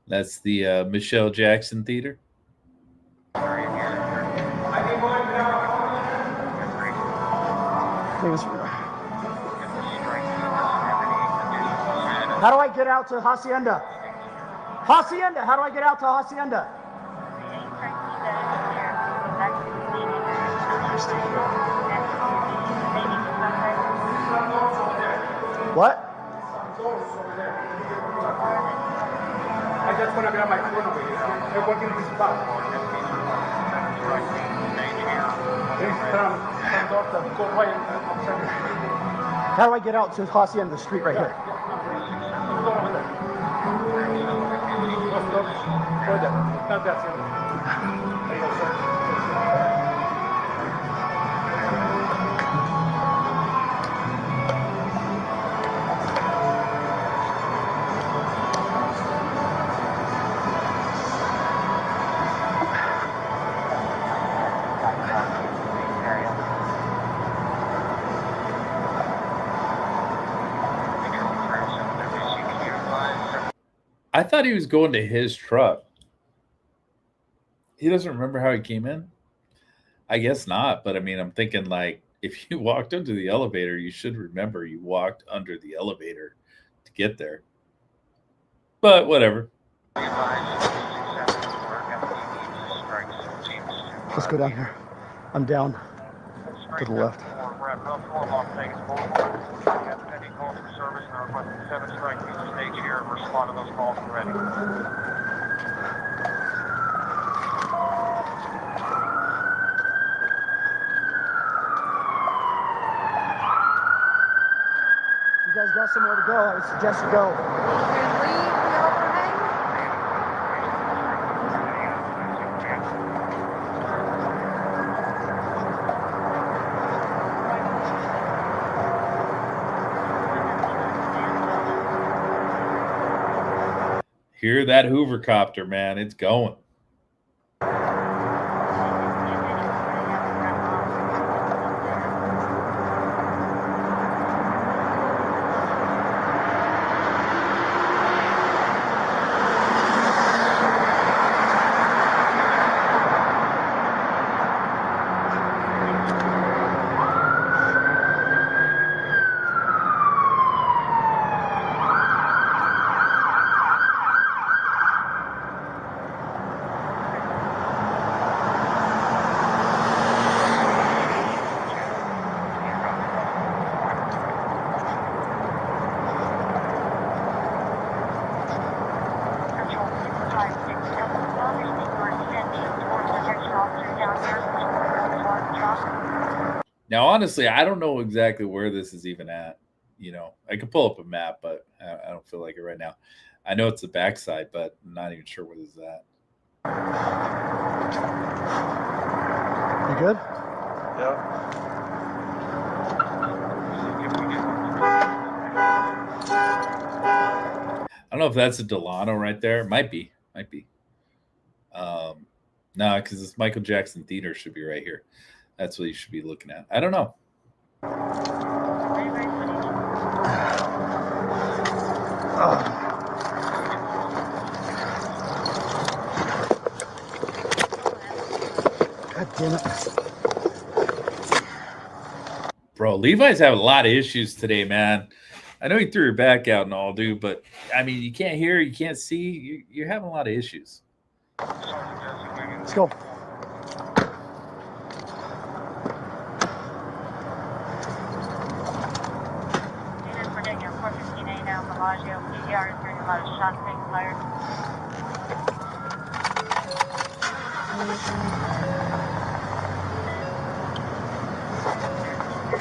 That's the Michelle Jackson Theater. How do I get out to Hacienda? Hacienda, how do I get out to Hacienda? What? I just want to grab my phone over here. I'm working this spot. How do I get out to Hacienda, the street right here? I thought he was going to his truck. He doesn't remember how he came in? I guess not, but I mean, I'm thinking like if you walked under the elevator, you should remember you walked under the elevator to get there. But whatever. Let's go down here. I'm down to the left. You guys got somewhere to go, I would suggest you go. Can we leave the overhang? Hear that Hoover copter, man. It's going. Now, honestly, I don't know exactly where this is even at. You know, I could pull up a map, but I don't feel like it right now. I know it's the backside, but I'm not even sure where this is at. You good? Yeah. I don't know if that's a Delano right there. Might be. No, because this Michael Jackson Theater should be right here. That's what you should be looking at. I don't know. God damn it. Bro, Levi's having a lot of issues today, man. I know you threw your back out and all, dude, but I mean, you can't hear, you can't see. You're having a lot of issues. Let's go.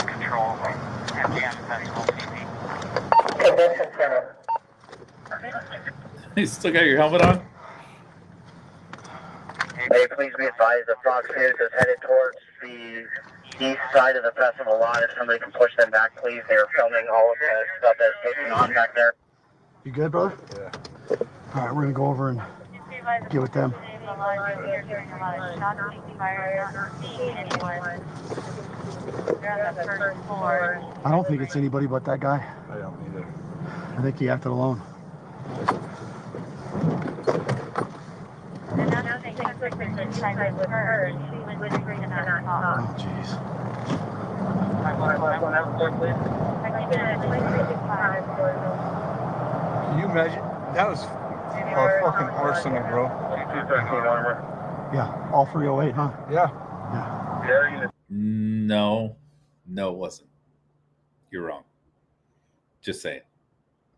Control. You still got your helmet on? Hey, please be advised the Fox News is headed towards the east side of the festival lot. If somebody can push them back, please. They're filming all of the stuff that's taking on back there. You good, brother? Yeah. All right, we're going to go over and get with them. I don't think it's anybody but that guy. I don't either. I think he acted alone. Oh, jeez. Can you imagine? That was a fucking arsenal, bro. Yeah, all 308, huh? Yeah. No, it wasn't. You're wrong. Just saying.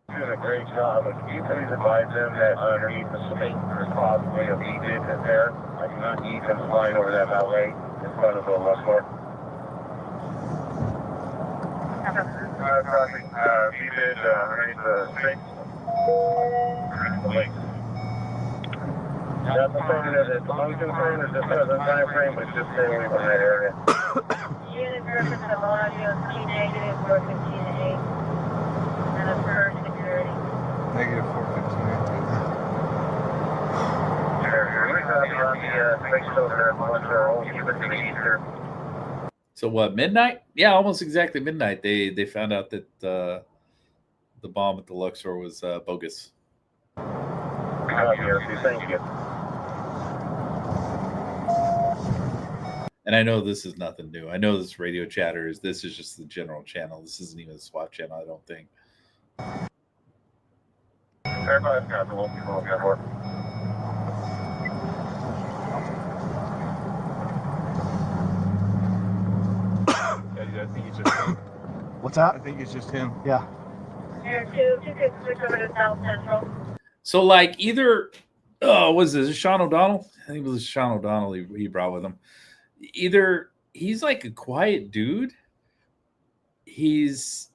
Doing a great job. Can you please advise them that underneath the snake there's possibly a V-bid there? I do not need them flying over that valet in front of the Luxor. Traffic, V-bid underneath the snake. That's affirmative. It's unconfirmed. It just has a time frame, but just stay away from that area. Unit versus the audio T negative 415 and a first security. Negative 415. So what, midnight? Yeah, almost exactly midnight. They found out that the bomb at the Luxor was bogus. Thank you. And I know this is nothing new. I know this radio chatter this is just the general channel. This isn't even a SWAT channel, I don't think. Everybody's got the little people on board. Yeah, I think it's just him. What's that? I think it's just him. Yeah. Air 2, you could switch over to South Central. So, like, either, was this Sean O'Donnell? I think it was Sean O'Donnell he brought with him. Either he's like a quiet dude,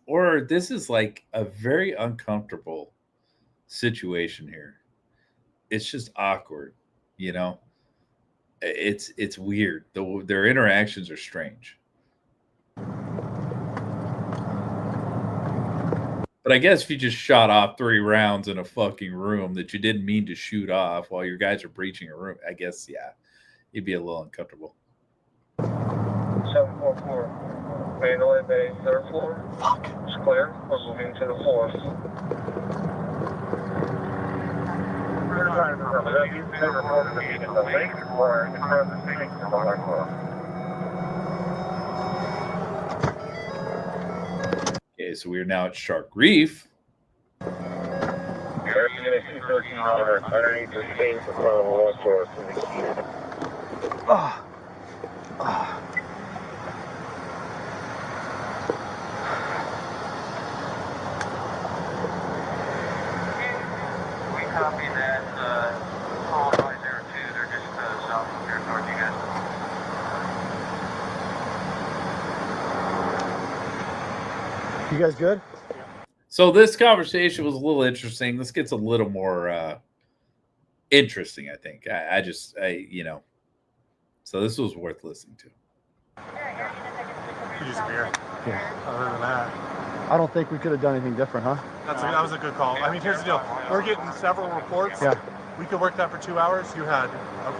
or this is like a very uncomfortable situation here. It's just awkward, you know? It's weird. Their interactions are strange. But I guess if you just shot off 3 rounds in a fucking room that you didn't mean to shoot off while your guys are breaching a room, I guess, yeah, you'd be a little uncomfortable. 744. Mandalay Bay, 3rd floor. Fuck. It's clear. We're moving to the 4th. We're trying to remember that you've been reported to be in the lake or in front of the sink in the black floor. Okay, so we're now at Shark Reef. Air Unit 213 Roger, underneath the sink in front of the one floor to the key. We copy that. Call by there too. They're just south of here towards you guys. You guys good? So this conversation was a little interesting. This gets a little more interesting, I think. I so this was worth listening to. He's just weird. Yeah. Other than that, I don't think we could have done anything different, huh? that was a good call. I mean, here's the deal. We're getting several reports. Yeah. We could work that for 2 hours. You had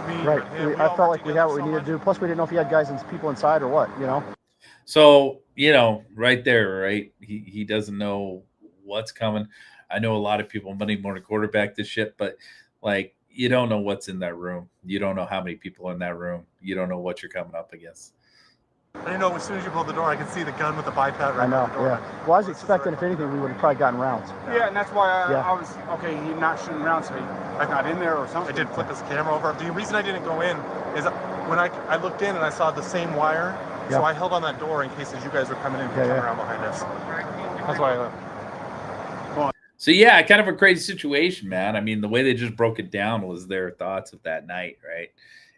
me, Right. him. I felt like we had what we needed to do. Plus, we didn't know if he had guys and people inside or what, you know? So, right there, right? He doesn't know what's coming. I know a lot of people Monday morning quarterback this shit, but like you don't know what's in that room. You don't know how many people are in that room. You don't know what you're coming up against. I didn't know as soon as you pulled the door, I could see the gun with the biped right I know, on the door. yeah. Well, I was expecting, if anything, we would have probably gotten rounds. Yeah, and that's why Yeah. I was, okay, he's not shooting around, so I got in there or I something. did flip his camera over. The reason I didn't go in is when I looked in and I saw the same wire, so Yeah. I held on that door in case as you guys were coming in, Yeah. around behind us. That's why I left. So yeah, kind of a crazy situation, man. I mean, the way they just broke it down was their thoughts of that night, right?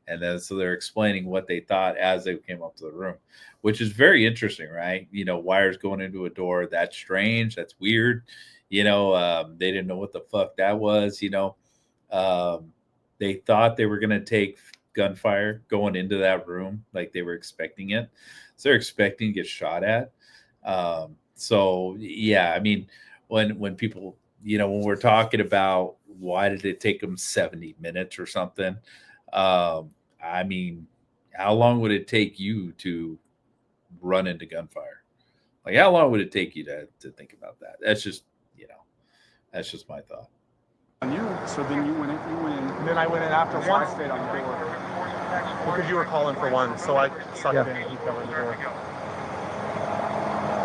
And then so they're explaining what they thought as they came up to the room, which is very interesting, right? Wires going into a door, that's strange, that's weird. They didn't know what the fuck that was. They thought they were gonna take gunfire going into that room, like they were expecting it. So they're expecting to get shot at. So yeah, I mean, when people, when we're talking about why did it take them 70 minutes or something, I mean, how long would it take you to run into gunfire? Like, how long would it take you to think about that? That's just, that's just my thought. On you, so then you went in. And then I went in after So I one. stayed on the door. Because you were calling for one, so I sucked Yeah. in and he covered the door.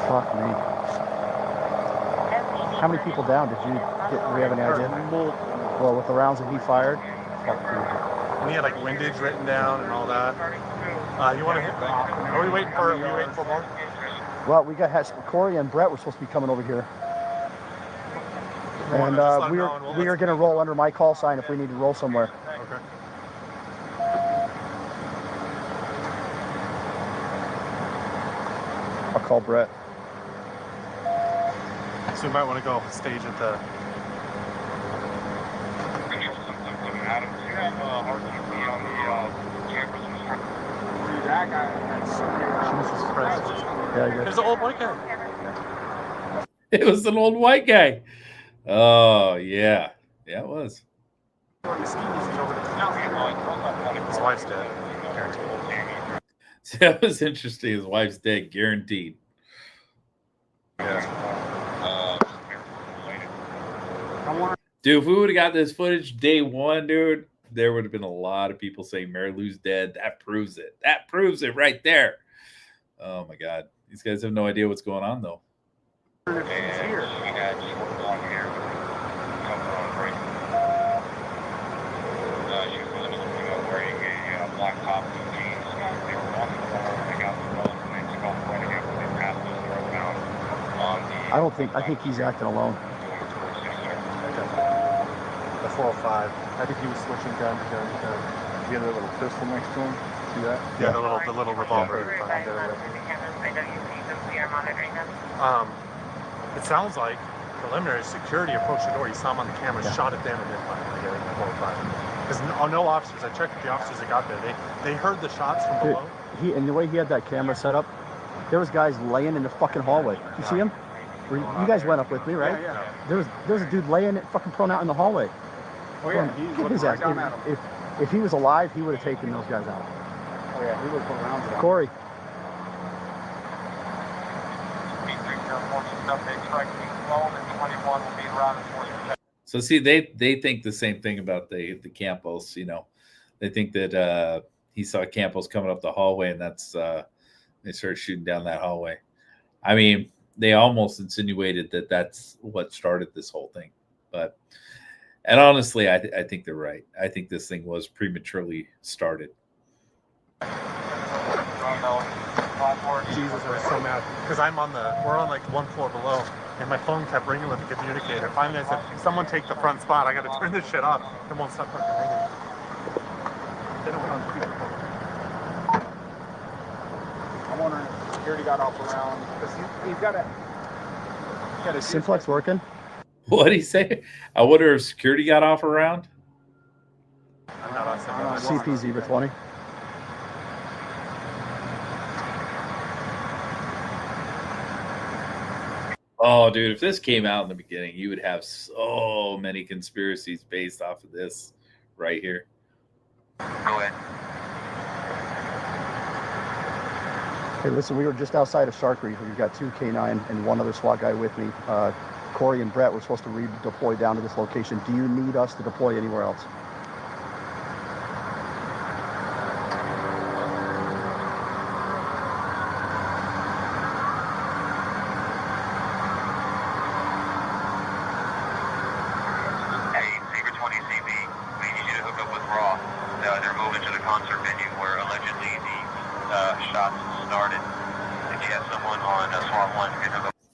Fuck me. How many people down did you get? Do we have any idea? Well, with the rounds that he fired? Fuck me. And he had like windage written down and all that. You want to hit? Are we waiting for more? Well, we got Corey and Brett were supposed to be coming over here. And we are going to roll under my call sign if we need to roll somewhere. Okay. I'll call Brett. So we might want to go stage at the. That guy had so many. Jesus Christ. Yeah, you're There's an old white guy. It was an old white guy. Oh yeah, yeah, it was. His wife's dead. Guaranteed. So that was interesting. His wife's dead, guaranteed. I want Dude, if we would have got this footage day one, dude, there would have been a lot of people saying Mary Lou's dead. That proves it. That proves it right there. Oh my God. These guys have no idea what's going on though. And she had short blonde hair. She was wearing a black top and jeans. They were walking along. They got the road and then she got pointing out and they passed us around on the. I think he's acting alone. The 405. I think he was switching gun to gun. The other little pistol next to him. See that? Yeah, the little revolver. It sounds like preliminary security approached the door. You saw him on the camera, shot at them, and then fired again. 405. Because no officers. I checked with the officers that got there. They heard the shots from below. And the way he had that camera set up, there was guys laying in the fucking hallway. You see him? You guys went up with me, right? Yeah. There was a dude laying fucking prone out in the hallway. Oh yeah, he Get his ass. If he was alive, he would have taken those guys out. Oh yeah, he would have put rounds on. Corey. So see, they think the same thing about the Campos. You know, they think that he saw Campos coming up the hallway, and that's they started shooting down that hallway. I mean, they almost insinuated that that's what started this whole thing. But, and honestly, I think they're right. I think this thing was prematurely started. Jesus, I was so mad because we're on like one floor below, and my phone kept ringing with the communicator. Finally, I said, "Someone take the front spot. I got to turn this shit off. It won't stop fucking ringing." Then it went on speakerphone. I'm wondering if security got off around because he's got a. Is Simplex working? What did he say? I wonder if security got off around. CP Zebra 20. Oh, dude, if this came out in the beginning, you would have so many conspiracies based off of this right here. Go ahead. Hey, listen, we were just outside of Shark Reef. We've got 2 K9 and 1 other SWAT guy with me. Corey and Brett were supposed to redeploy down to this location. Do you need us to deploy anywhere else?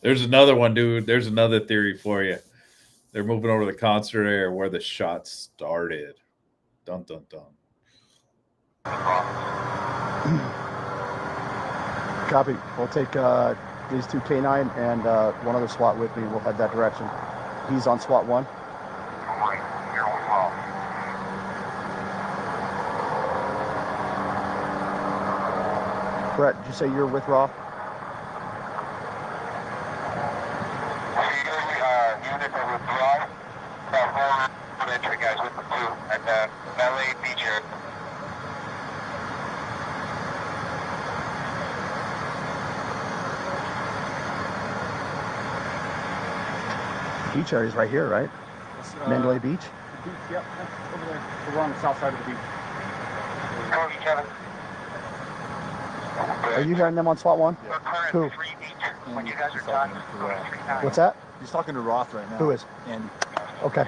There's another one, dude. There's another theory for you. They're moving over to the concert area where the shots started. Dun, dun, dun. Copy. We'll take these 2 K9 and 1 other SWAT with me. We'll head that direction. He's on SWAT 1. Brett, did you say you're with Raw? Beach area is right here, right? Mandalay Beach? Beach, yep. Over there. We're on the south side of the beach. Are you hearing them on SWAT 1? Yeah. Who? When you guys are done, what's that? He's talking to Roth right now. Who is? Andy. Okay.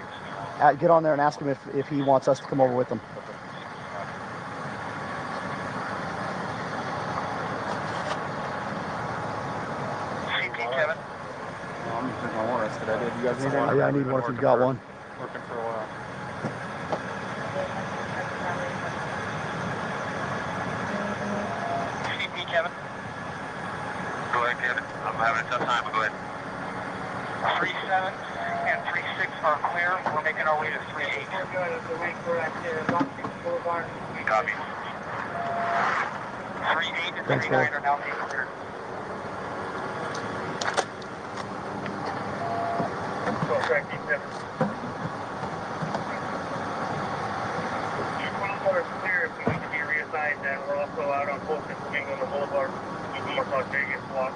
Get on there and ask him if he wants us to come over with him. You guys need one? Yeah, I need one if you've got one. Working for a while. CP, Kevin. Go ahead, Kevin. I'm having a tough time, but go ahead. 37 and 36 are clear. We're making our way to 38. Copy. 38 and 39 are now being cleared. We're also out on Fulton Flamingo Boulevard. North Las Vegas block.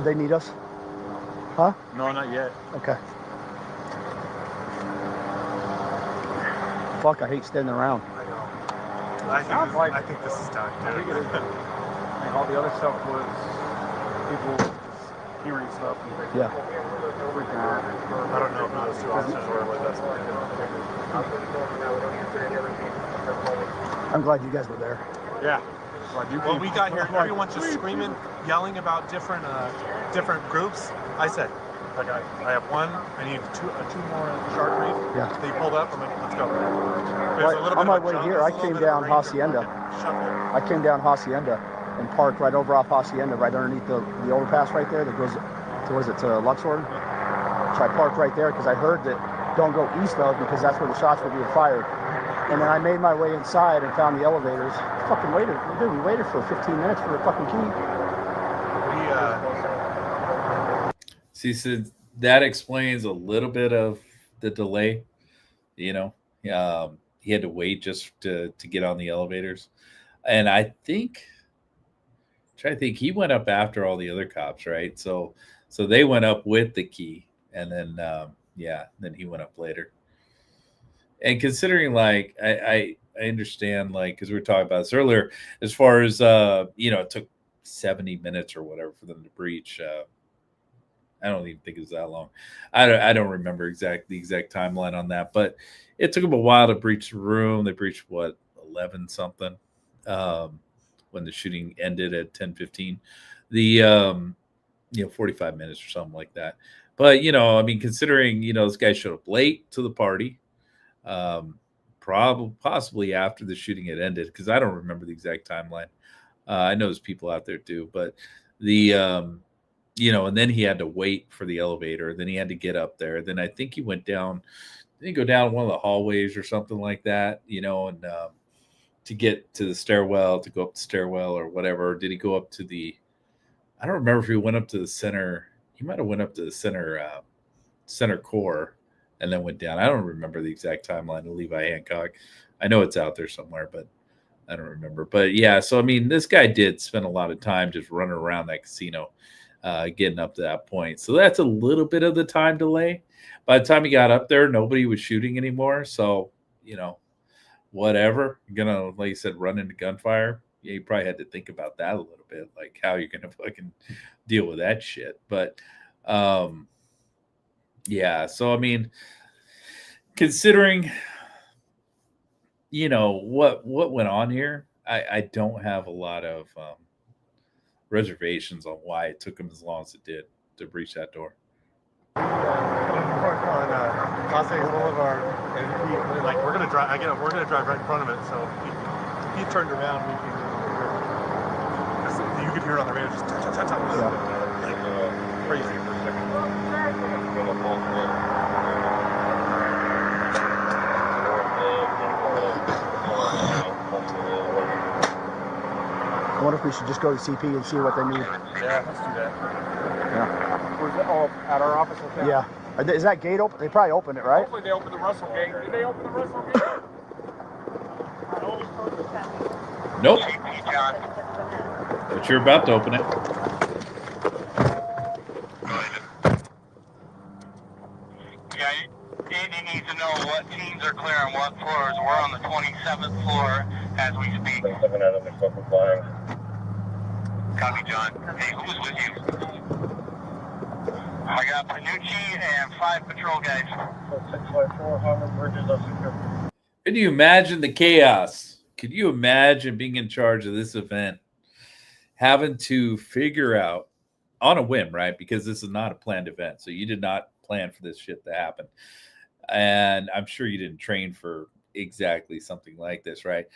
They need us? Huh? No, not yet. Okay. Fuck, I hate standing around. I think this is done, dude. And all the other stuff was people just hearing stuff and Yeah. freaking out. I don't know who those two officers were with us. I'm glad you guys were there. Yeah. Well, we got here, everyone's just screaming, yelling about different groups. I said, I have one, I need two more Shark Reef. Yeah. They pulled up, I'm like, let's go. On my way here, I came down Hacienda. I came down Hacienda and parked right over off Hacienda, right underneath the overpass right there that goes to Luxor. So I parked right there because I heard that don't go east of because that's where the shots were being fired. And then I made my way inside and found the elevators. Fucking waited. Dude, we waited for 15 minutes for the fucking key. See, so that explains a little bit of the delay. You know, he had to wait just to get on the elevators, and I think, he went up after all the other cops, right? So they went up with the key, and then then he went up later. And considering, like, I understand, like, because we were talking about this earlier, as far as it took 70 minutes or whatever for them to breach. I don't even think it was that long. I don't remember the exact timeline on that, but it took them a while to breach the room. They breached 11 something when the shooting ended at 10:15. The 45 minutes or something like that. But considering this guy showed up late to the party, possibly after the shooting had ended, because I don't remember the exact timeline. I know there's people out there too, but and then he had to wait for the elevator. Then he had to get up there. Then I think he went down. Didn't he go down one of the hallways or something like that? And to get to the stairwell, to go up the stairwell or whatever. Or did he go up to the? I don't remember if he went up to the center. He might have went up to the center core and then went down. I don't remember the exact timeline of Levi Hacock. I know it's out there somewhere, but I don't remember. But yeah, so this guy did spend a lot of time just running around that casino. Getting up to that point. So that's a little bit of the time delay. By the time he got up there, nobody was shooting anymore. So, whatever. You're going to, like you said, run into gunfire. Yeah, you probably had to think about that a little bit, like how you're going to fucking deal with that shit. But, yeah. So, considering, what went on here, I don't have a lot of reservations on why it took him as long as it did to breach that door. On Los Angeles Boulevard, and we're gonna drive. We're gonna drive right in front of it. So he turned around. You could hear it on the radio, just crazy for a second. I wonder if we should just go to CP and see what they need. Yeah, let's do that. Yeah. Was it all at our office? Okay? Yeah. Is that gate open? They probably opened it, right? Hopefully they opened the Russell gate. Did they open the Russell gate? Nope. But you're about to open it. Yeah, Andy needs to know what teams are clear on what floors. We're on the 27th floor as we speak. Copy, John. Hey, who's with you? I got Panucci and 5 patrol guys. 654 Harvard Bridges are secure. Can you imagine the chaos? Could you imagine being in charge of this event, having to figure out on a whim, right? Because this is not a planned event. So you did not plan for this shit to happen. And I'm sure you didn't train for exactly something like this, right?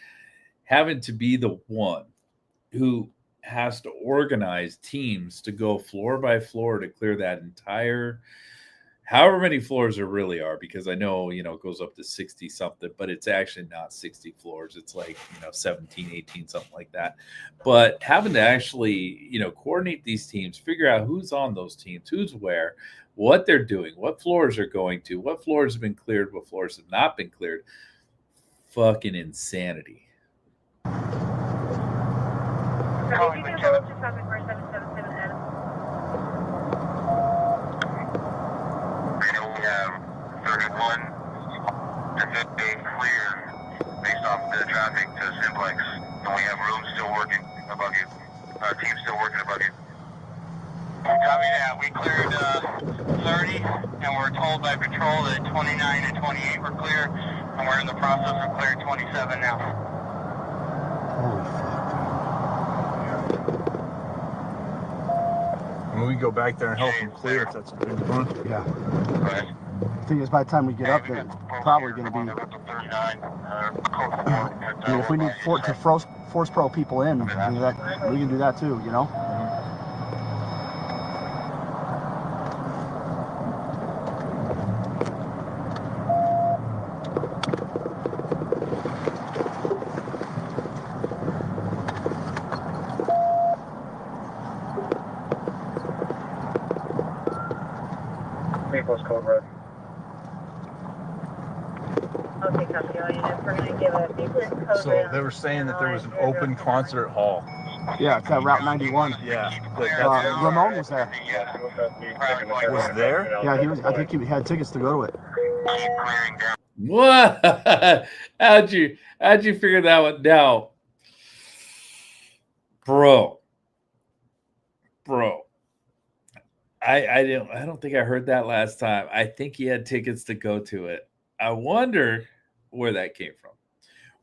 Having to be the one who has to organize teams to go floor by floor to clear that entire, however many floors there really are, because I know, it goes up to 60 something, but it's actually not 60 floors. It's like, 17, 18, something like that. But having to actually, coordinate these teams, figure out who's on those teams, who's where, what they're doing, what floors are going to, what floors have been cleared, what floors have not been cleared. Fucking insanity. Calling with Kevin. We have 31 to 50 clear. Yeah, we cleared 30, and we're told by patrol that 29 and 28 were clear, and we're in the process of clearing 27 now. Holy fuck. When we go back there and help them clear if that's what they want. Yeah. Right. The thing is, by the time we get up there, it's probably going to be. I mean, if we need to force pro people in, we can do that too, you know? Naples Code Red. Okay, copy all units. We're going to give a Naples code So red they were saying that there was an open concert hall. Yeah, it's at Route 91. Yeah. Ramon was there. Was there? Yeah, he was. I think he had tickets to go to it. What? How'd you figure that one out? Bro. I don't think I heard that last time. I think he had tickets to go to it. I wonder where that came from.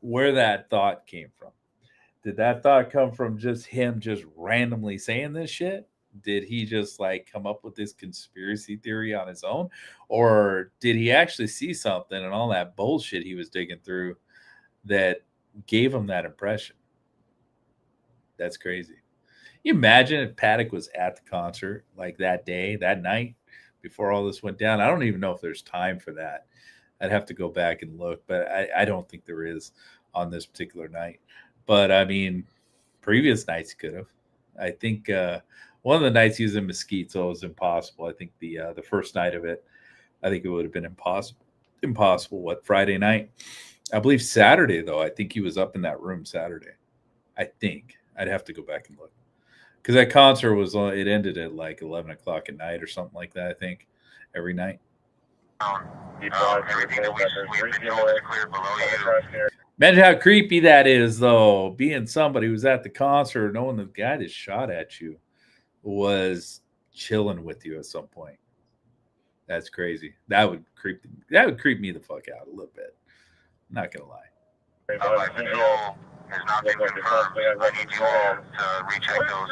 Where that thought came from. Did that thought come from just him just randomly saying this shit? Did he just like come up with this conspiracy theory on his own? Or did he actually see something and all that bullshit he was digging through that gave him that impression? That's crazy. You imagine if Paddock was at the concert like that day, that night, before all this went down. I don't even know if there's time for that. I'd have to go back and look, but I don't think there is on this particular night. But I mean, previous nights could have. I think one of the nights he was in Mesquite, so it was impossible. I think the first night of it, I think it would have been impossible. What, Friday night? I believe Saturday, though. I think he was up in that room Saturday. I think. I'd have to go back and look. Because that concert it ended at like 11 o'clock at night or something like that, I think, every night. Everything that we've been told is clear below you. Imagine how creepy that is, though, being somebody who's at the concert, knowing the guy that shot at you was chilling with you at some point. That's crazy. That would creep me the fuck out a little bit. I'm not gonna lie. Patrol has not been confirmed. I need you all to recheck those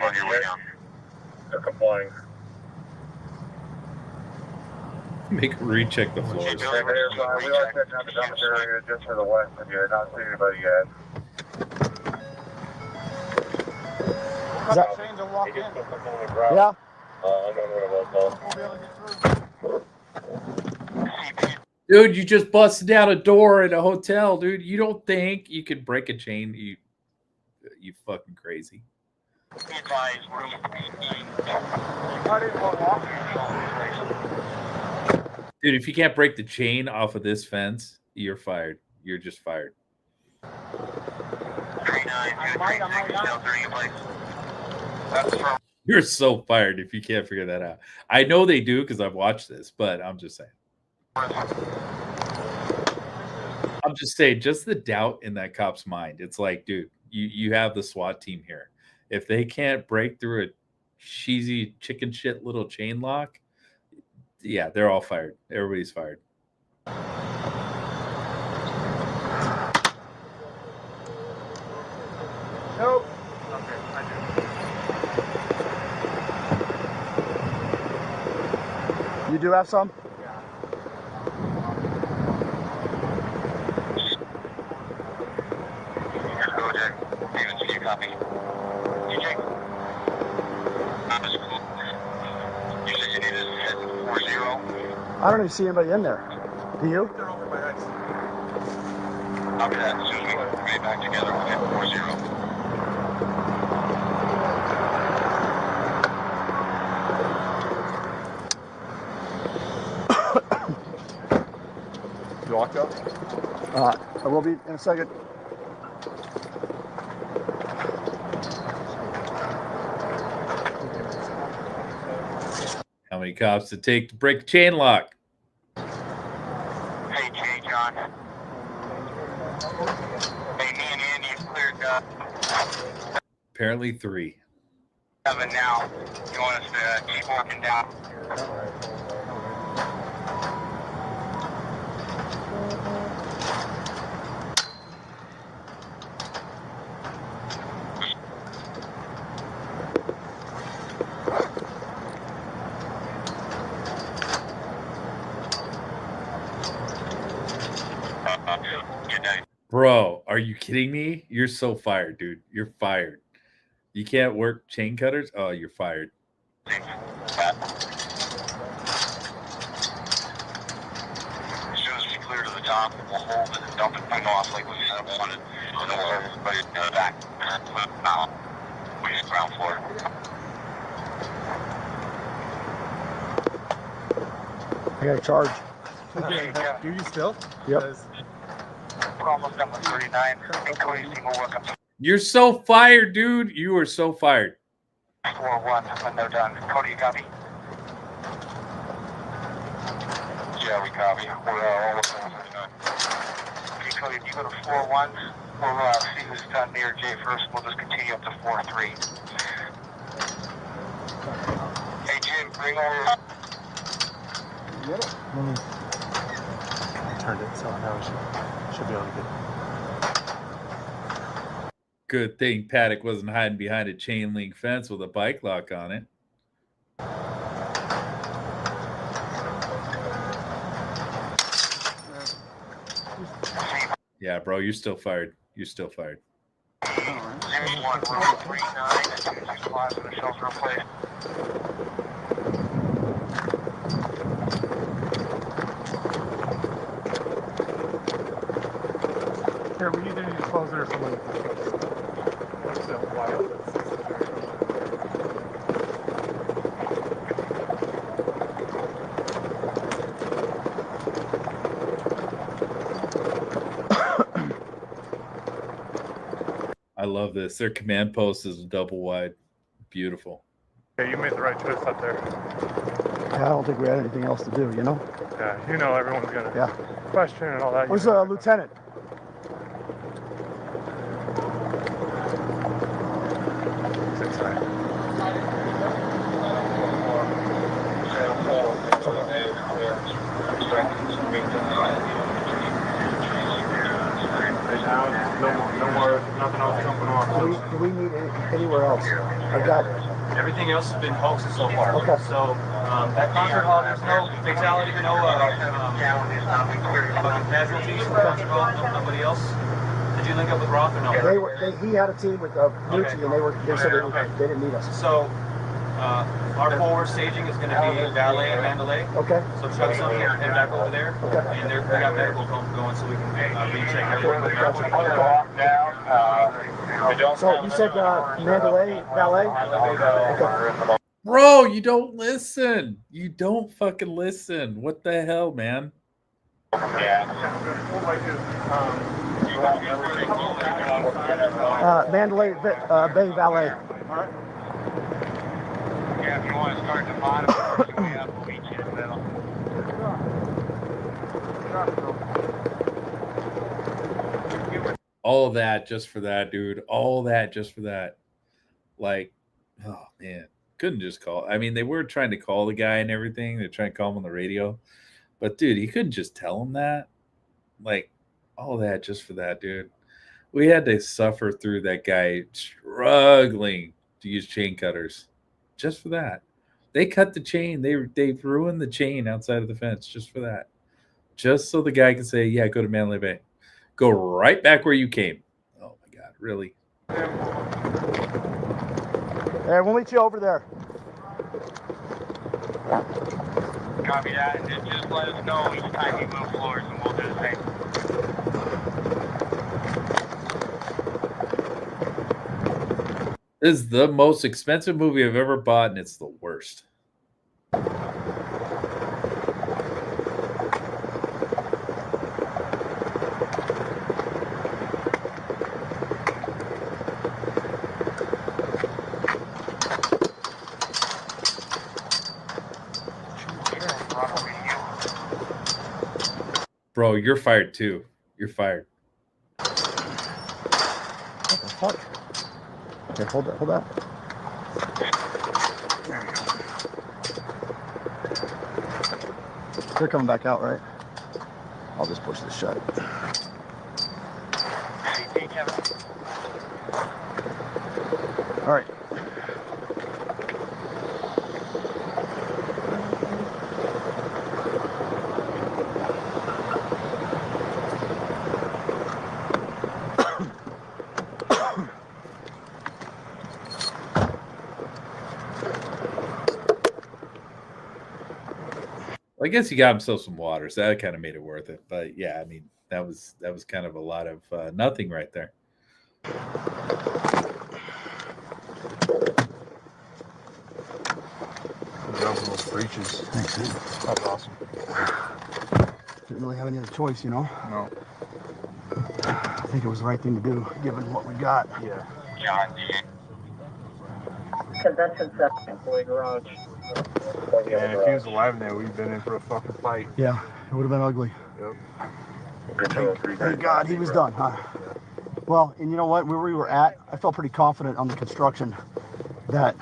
on your way down. They're complying. Make a recheck the floors. We like checking out the dumpster area just to the west of you. Not seeing anybody yet. Is that, yeah. Dude, you just busted down a door in a hotel, dude. You don't think you could break a chain? You fucking crazy. Dude, if you can't break the chain off of this fence, you're fired. You're just fired. 39, You're so fired if you can't figure that out. I know they do because I've watched this, but I'm just saying. Just the doubt in that cop's mind. It's like, dude, you have the SWAT team here. If they can't break through a cheesy chicken shit little chain lock, yeah, they're all fired. Everybody's fired. Nope. Okay, I do. You do have some? Copy. DJ? You said you needed to hit 40? I don't even see anybody in there. Do you? They're over my ice. Copy that. As soon as we get back together, we'll hit 40. You locked up? I will be in a second. How many cops it take to break the chain lock? Hey, Jay, John. Hey, me and Andy have cleared Apparently 3. now. You want us to keep walking down? Bro, are you kidding me? You're so fired, dude. You're fired. You can't work chain cutters? Oh, you're fired. As soon as we clear to the top, we'll hold it and dump it thing off like we said we wanted. And then we'll have everybody back. We just ground floor. I got a charge. Do you still? Yep. We're almost done with 39. Cody's team will work up to You're so fired, dude. You are so fired. 4-1 when they're done. Cody, you copy? Yeah, we copy. We're almost done with 39. Okay, Cody, if you go to 4-1, we'll see who's done near J first. We'll just continue up to 4-3. Hey, Jim, bring over. I turned it, so now we should be able to get. Good thing Paddock wasn't hiding behind a chain link fence with a bike lock on it. Yeah, bro, you're still fired. You're still fired. 0-1, we're 39 and 265 in the shelter in place. Here, we either need to close it or someone can close it. So, wild. I love this. Their command post is double wide. Beautiful. Yeah, you made the right choice up there. Yeah, I don't think we had anything else to do, you know? Yeah, you know everyone's gonna Yeah. question and all that. Where's the lieutenant? Nothing else jumping off. Do we need anywhere else? I've got. Everything else has been hoaxes so far. Okay. So that concert hall, there's no fatality, no casualties from concert hall. Nobody else. Did you link up with Roth or no? He had a team with Nucci, and they said they didn't need us. So our forward staging is going to be Valet and Mandalay. Okay. So Chuck's up here and back over there. Okay. And we got medical going so we can recheck everyone. So you said Mandalay, Valet? Okay. Bro, you don't listen. You don't fucking listen. What the hell, man? Mandalay Bay Valet. Yeah, if you want to start at the bottom, work your way up, we'll meet you in the middle. All that just for that, dude. All that just for that. Like, oh man, couldn't just call. I mean, they were trying to call the guy and everything. They're trying to call him on the radio, but dude, he couldn't just tell him that. Like, all that just for that, dude. We had to suffer through that guy struggling to use chain cutters just for that. They cut the chain. They ruined the chain outside of the fence just for that. Just so the guy can say, yeah, go to Mandalay Bay. Go right back where you came. Oh my God, really? Hey, we'll meet you over there. Copy that, and then just let us know each time you move floors, and we'll do the same. This is the most expensive movie I've ever bought, and it's the worst. Bro, you're fired too. You're fired. What the fuck? Okay, hold that. They're coming back out, right? I'll just push this shut. All right. I guess he got himself some water, so that kind of made it worth it. But yeah, I mean, that was kind of a lot of nothing right there. Those breaches. Thanks, man. That's awesome. Didn't really have any other choice, you know? No. I think it was the right thing to do, given what we got. Yeah. Convention center, employee garage. And if he was alive in there, we'd been in for a fucking fight. Yeah, it would have been ugly. Yep. Thank God he was done, huh? Well, and you know what? Where we were at, I felt pretty confident on the construction that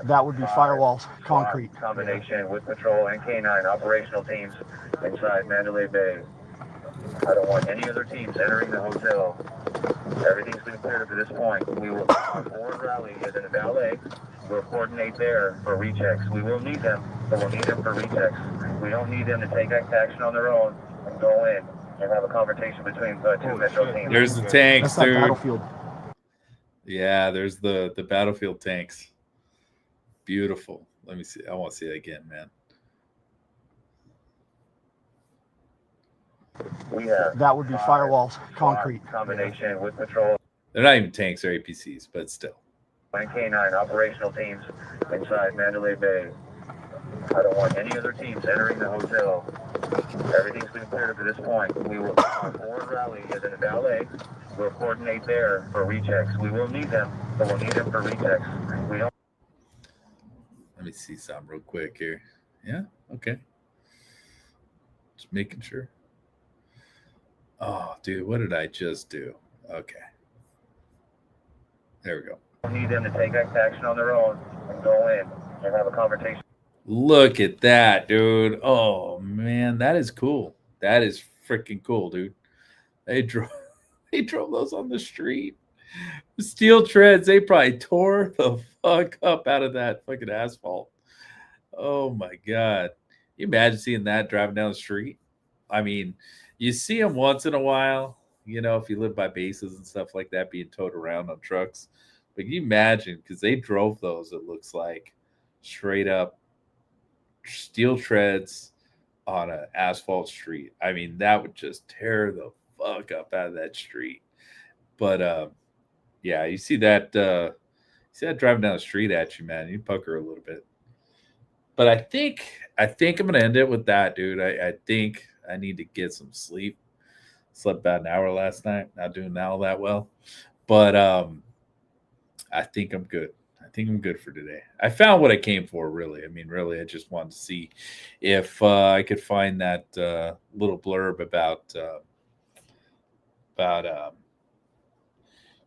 that would be firewalls, concrete. Combination with patrol and K9 operational teams inside Mandalay Bay. I don't want any other teams entering the hotel. Everything's been cleared up to this point. We will, our forward rally is in the valet. We'll coordinate there for rechecks. We will need them, but we'll need them for rechecks. We don't need them to take action on their own and go in and have a conversation between the two metro teams. There's the tanks, That's dude. that battlefield. Yeah, there's the battlefield tanks. Beautiful. Let me see. I want to see that again, man. That would be firewalls, concrete. Combination with patrol. They're not even tanks or APCs, but still. And K9 operational teams inside Mandalay Bay. I don't want any other teams entering the hotel. Everything's been cleared up to this point. We will, our forward rally is in the valet. We'll coordinate there for rechecks. We will need them, but we'll need them for rechecks. We don't. Let me see something real quick here. Yeah, okay. Just making sure. Oh, dude, what did I just do? Okay. There we go. We need them to take action on their own and go in and have a conversation. Look at that, dude. Oh, man, that is cool. That is freaking cool, dude. They drove those on the street. The steel treads, they probably tore the fuck up out of that fucking asphalt. Oh, my God. Can you imagine seeing that driving down the street? I mean, you see them once in a while, you know, if you live by bases and stuff like that, being towed around on trucks. But can you imagine, because they drove those, it looks like, straight up steel treads on an asphalt street. I mean, that would just tear the fuck up out of that street. But yeah, you see that driving down the street at you, man, you pucker a little bit. But I think I'm gonna end it with that, dude. I think I need to get some sleep. Slept about an hour last night, not doing all that well. But I think I'm good. I think I'm good for today. I found what I came for, really. I mean, really, I just wanted to see if I could find that little blurb about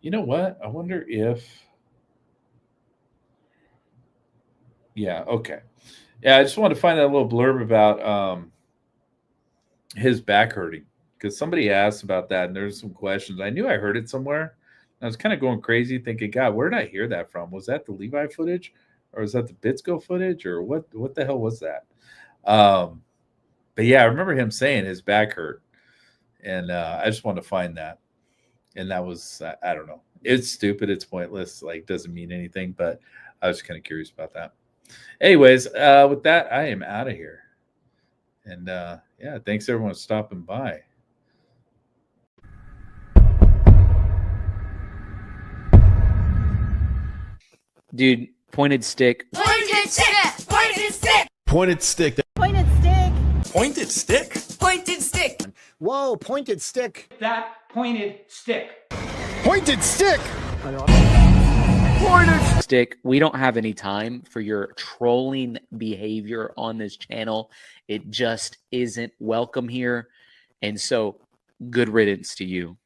you know what? I wonder if, yeah, okay. Yeah, I just wanted to find that little blurb about his back hurting, because somebody asked about that, and there's some questions. I knew I heard it somewhere. I was kind of going crazy thinking, God, where did I hear that from? Was that the Levi footage, or was that the Bitsko footage, or what the hell was that? But yeah, I remember him saying his back hurt, and I just wanted to find that. And that was, I don't know. It's stupid. It's pointless. Like, doesn't mean anything, but I was kind of curious about that. Anyways, with that, I am out of here. And yeah, thanks everyone for stopping by. Dude, pointed stick. Pointed stick! Pointed stick! Pointed stick. Pointed stick! Pointed stick? Pointed stick! Whoa, pointed stick. That pointed stick. Pointed stick! Pointed stick. We don't have any time for your trolling behavior on this channel. It just isn't welcome here. And so, good riddance to you.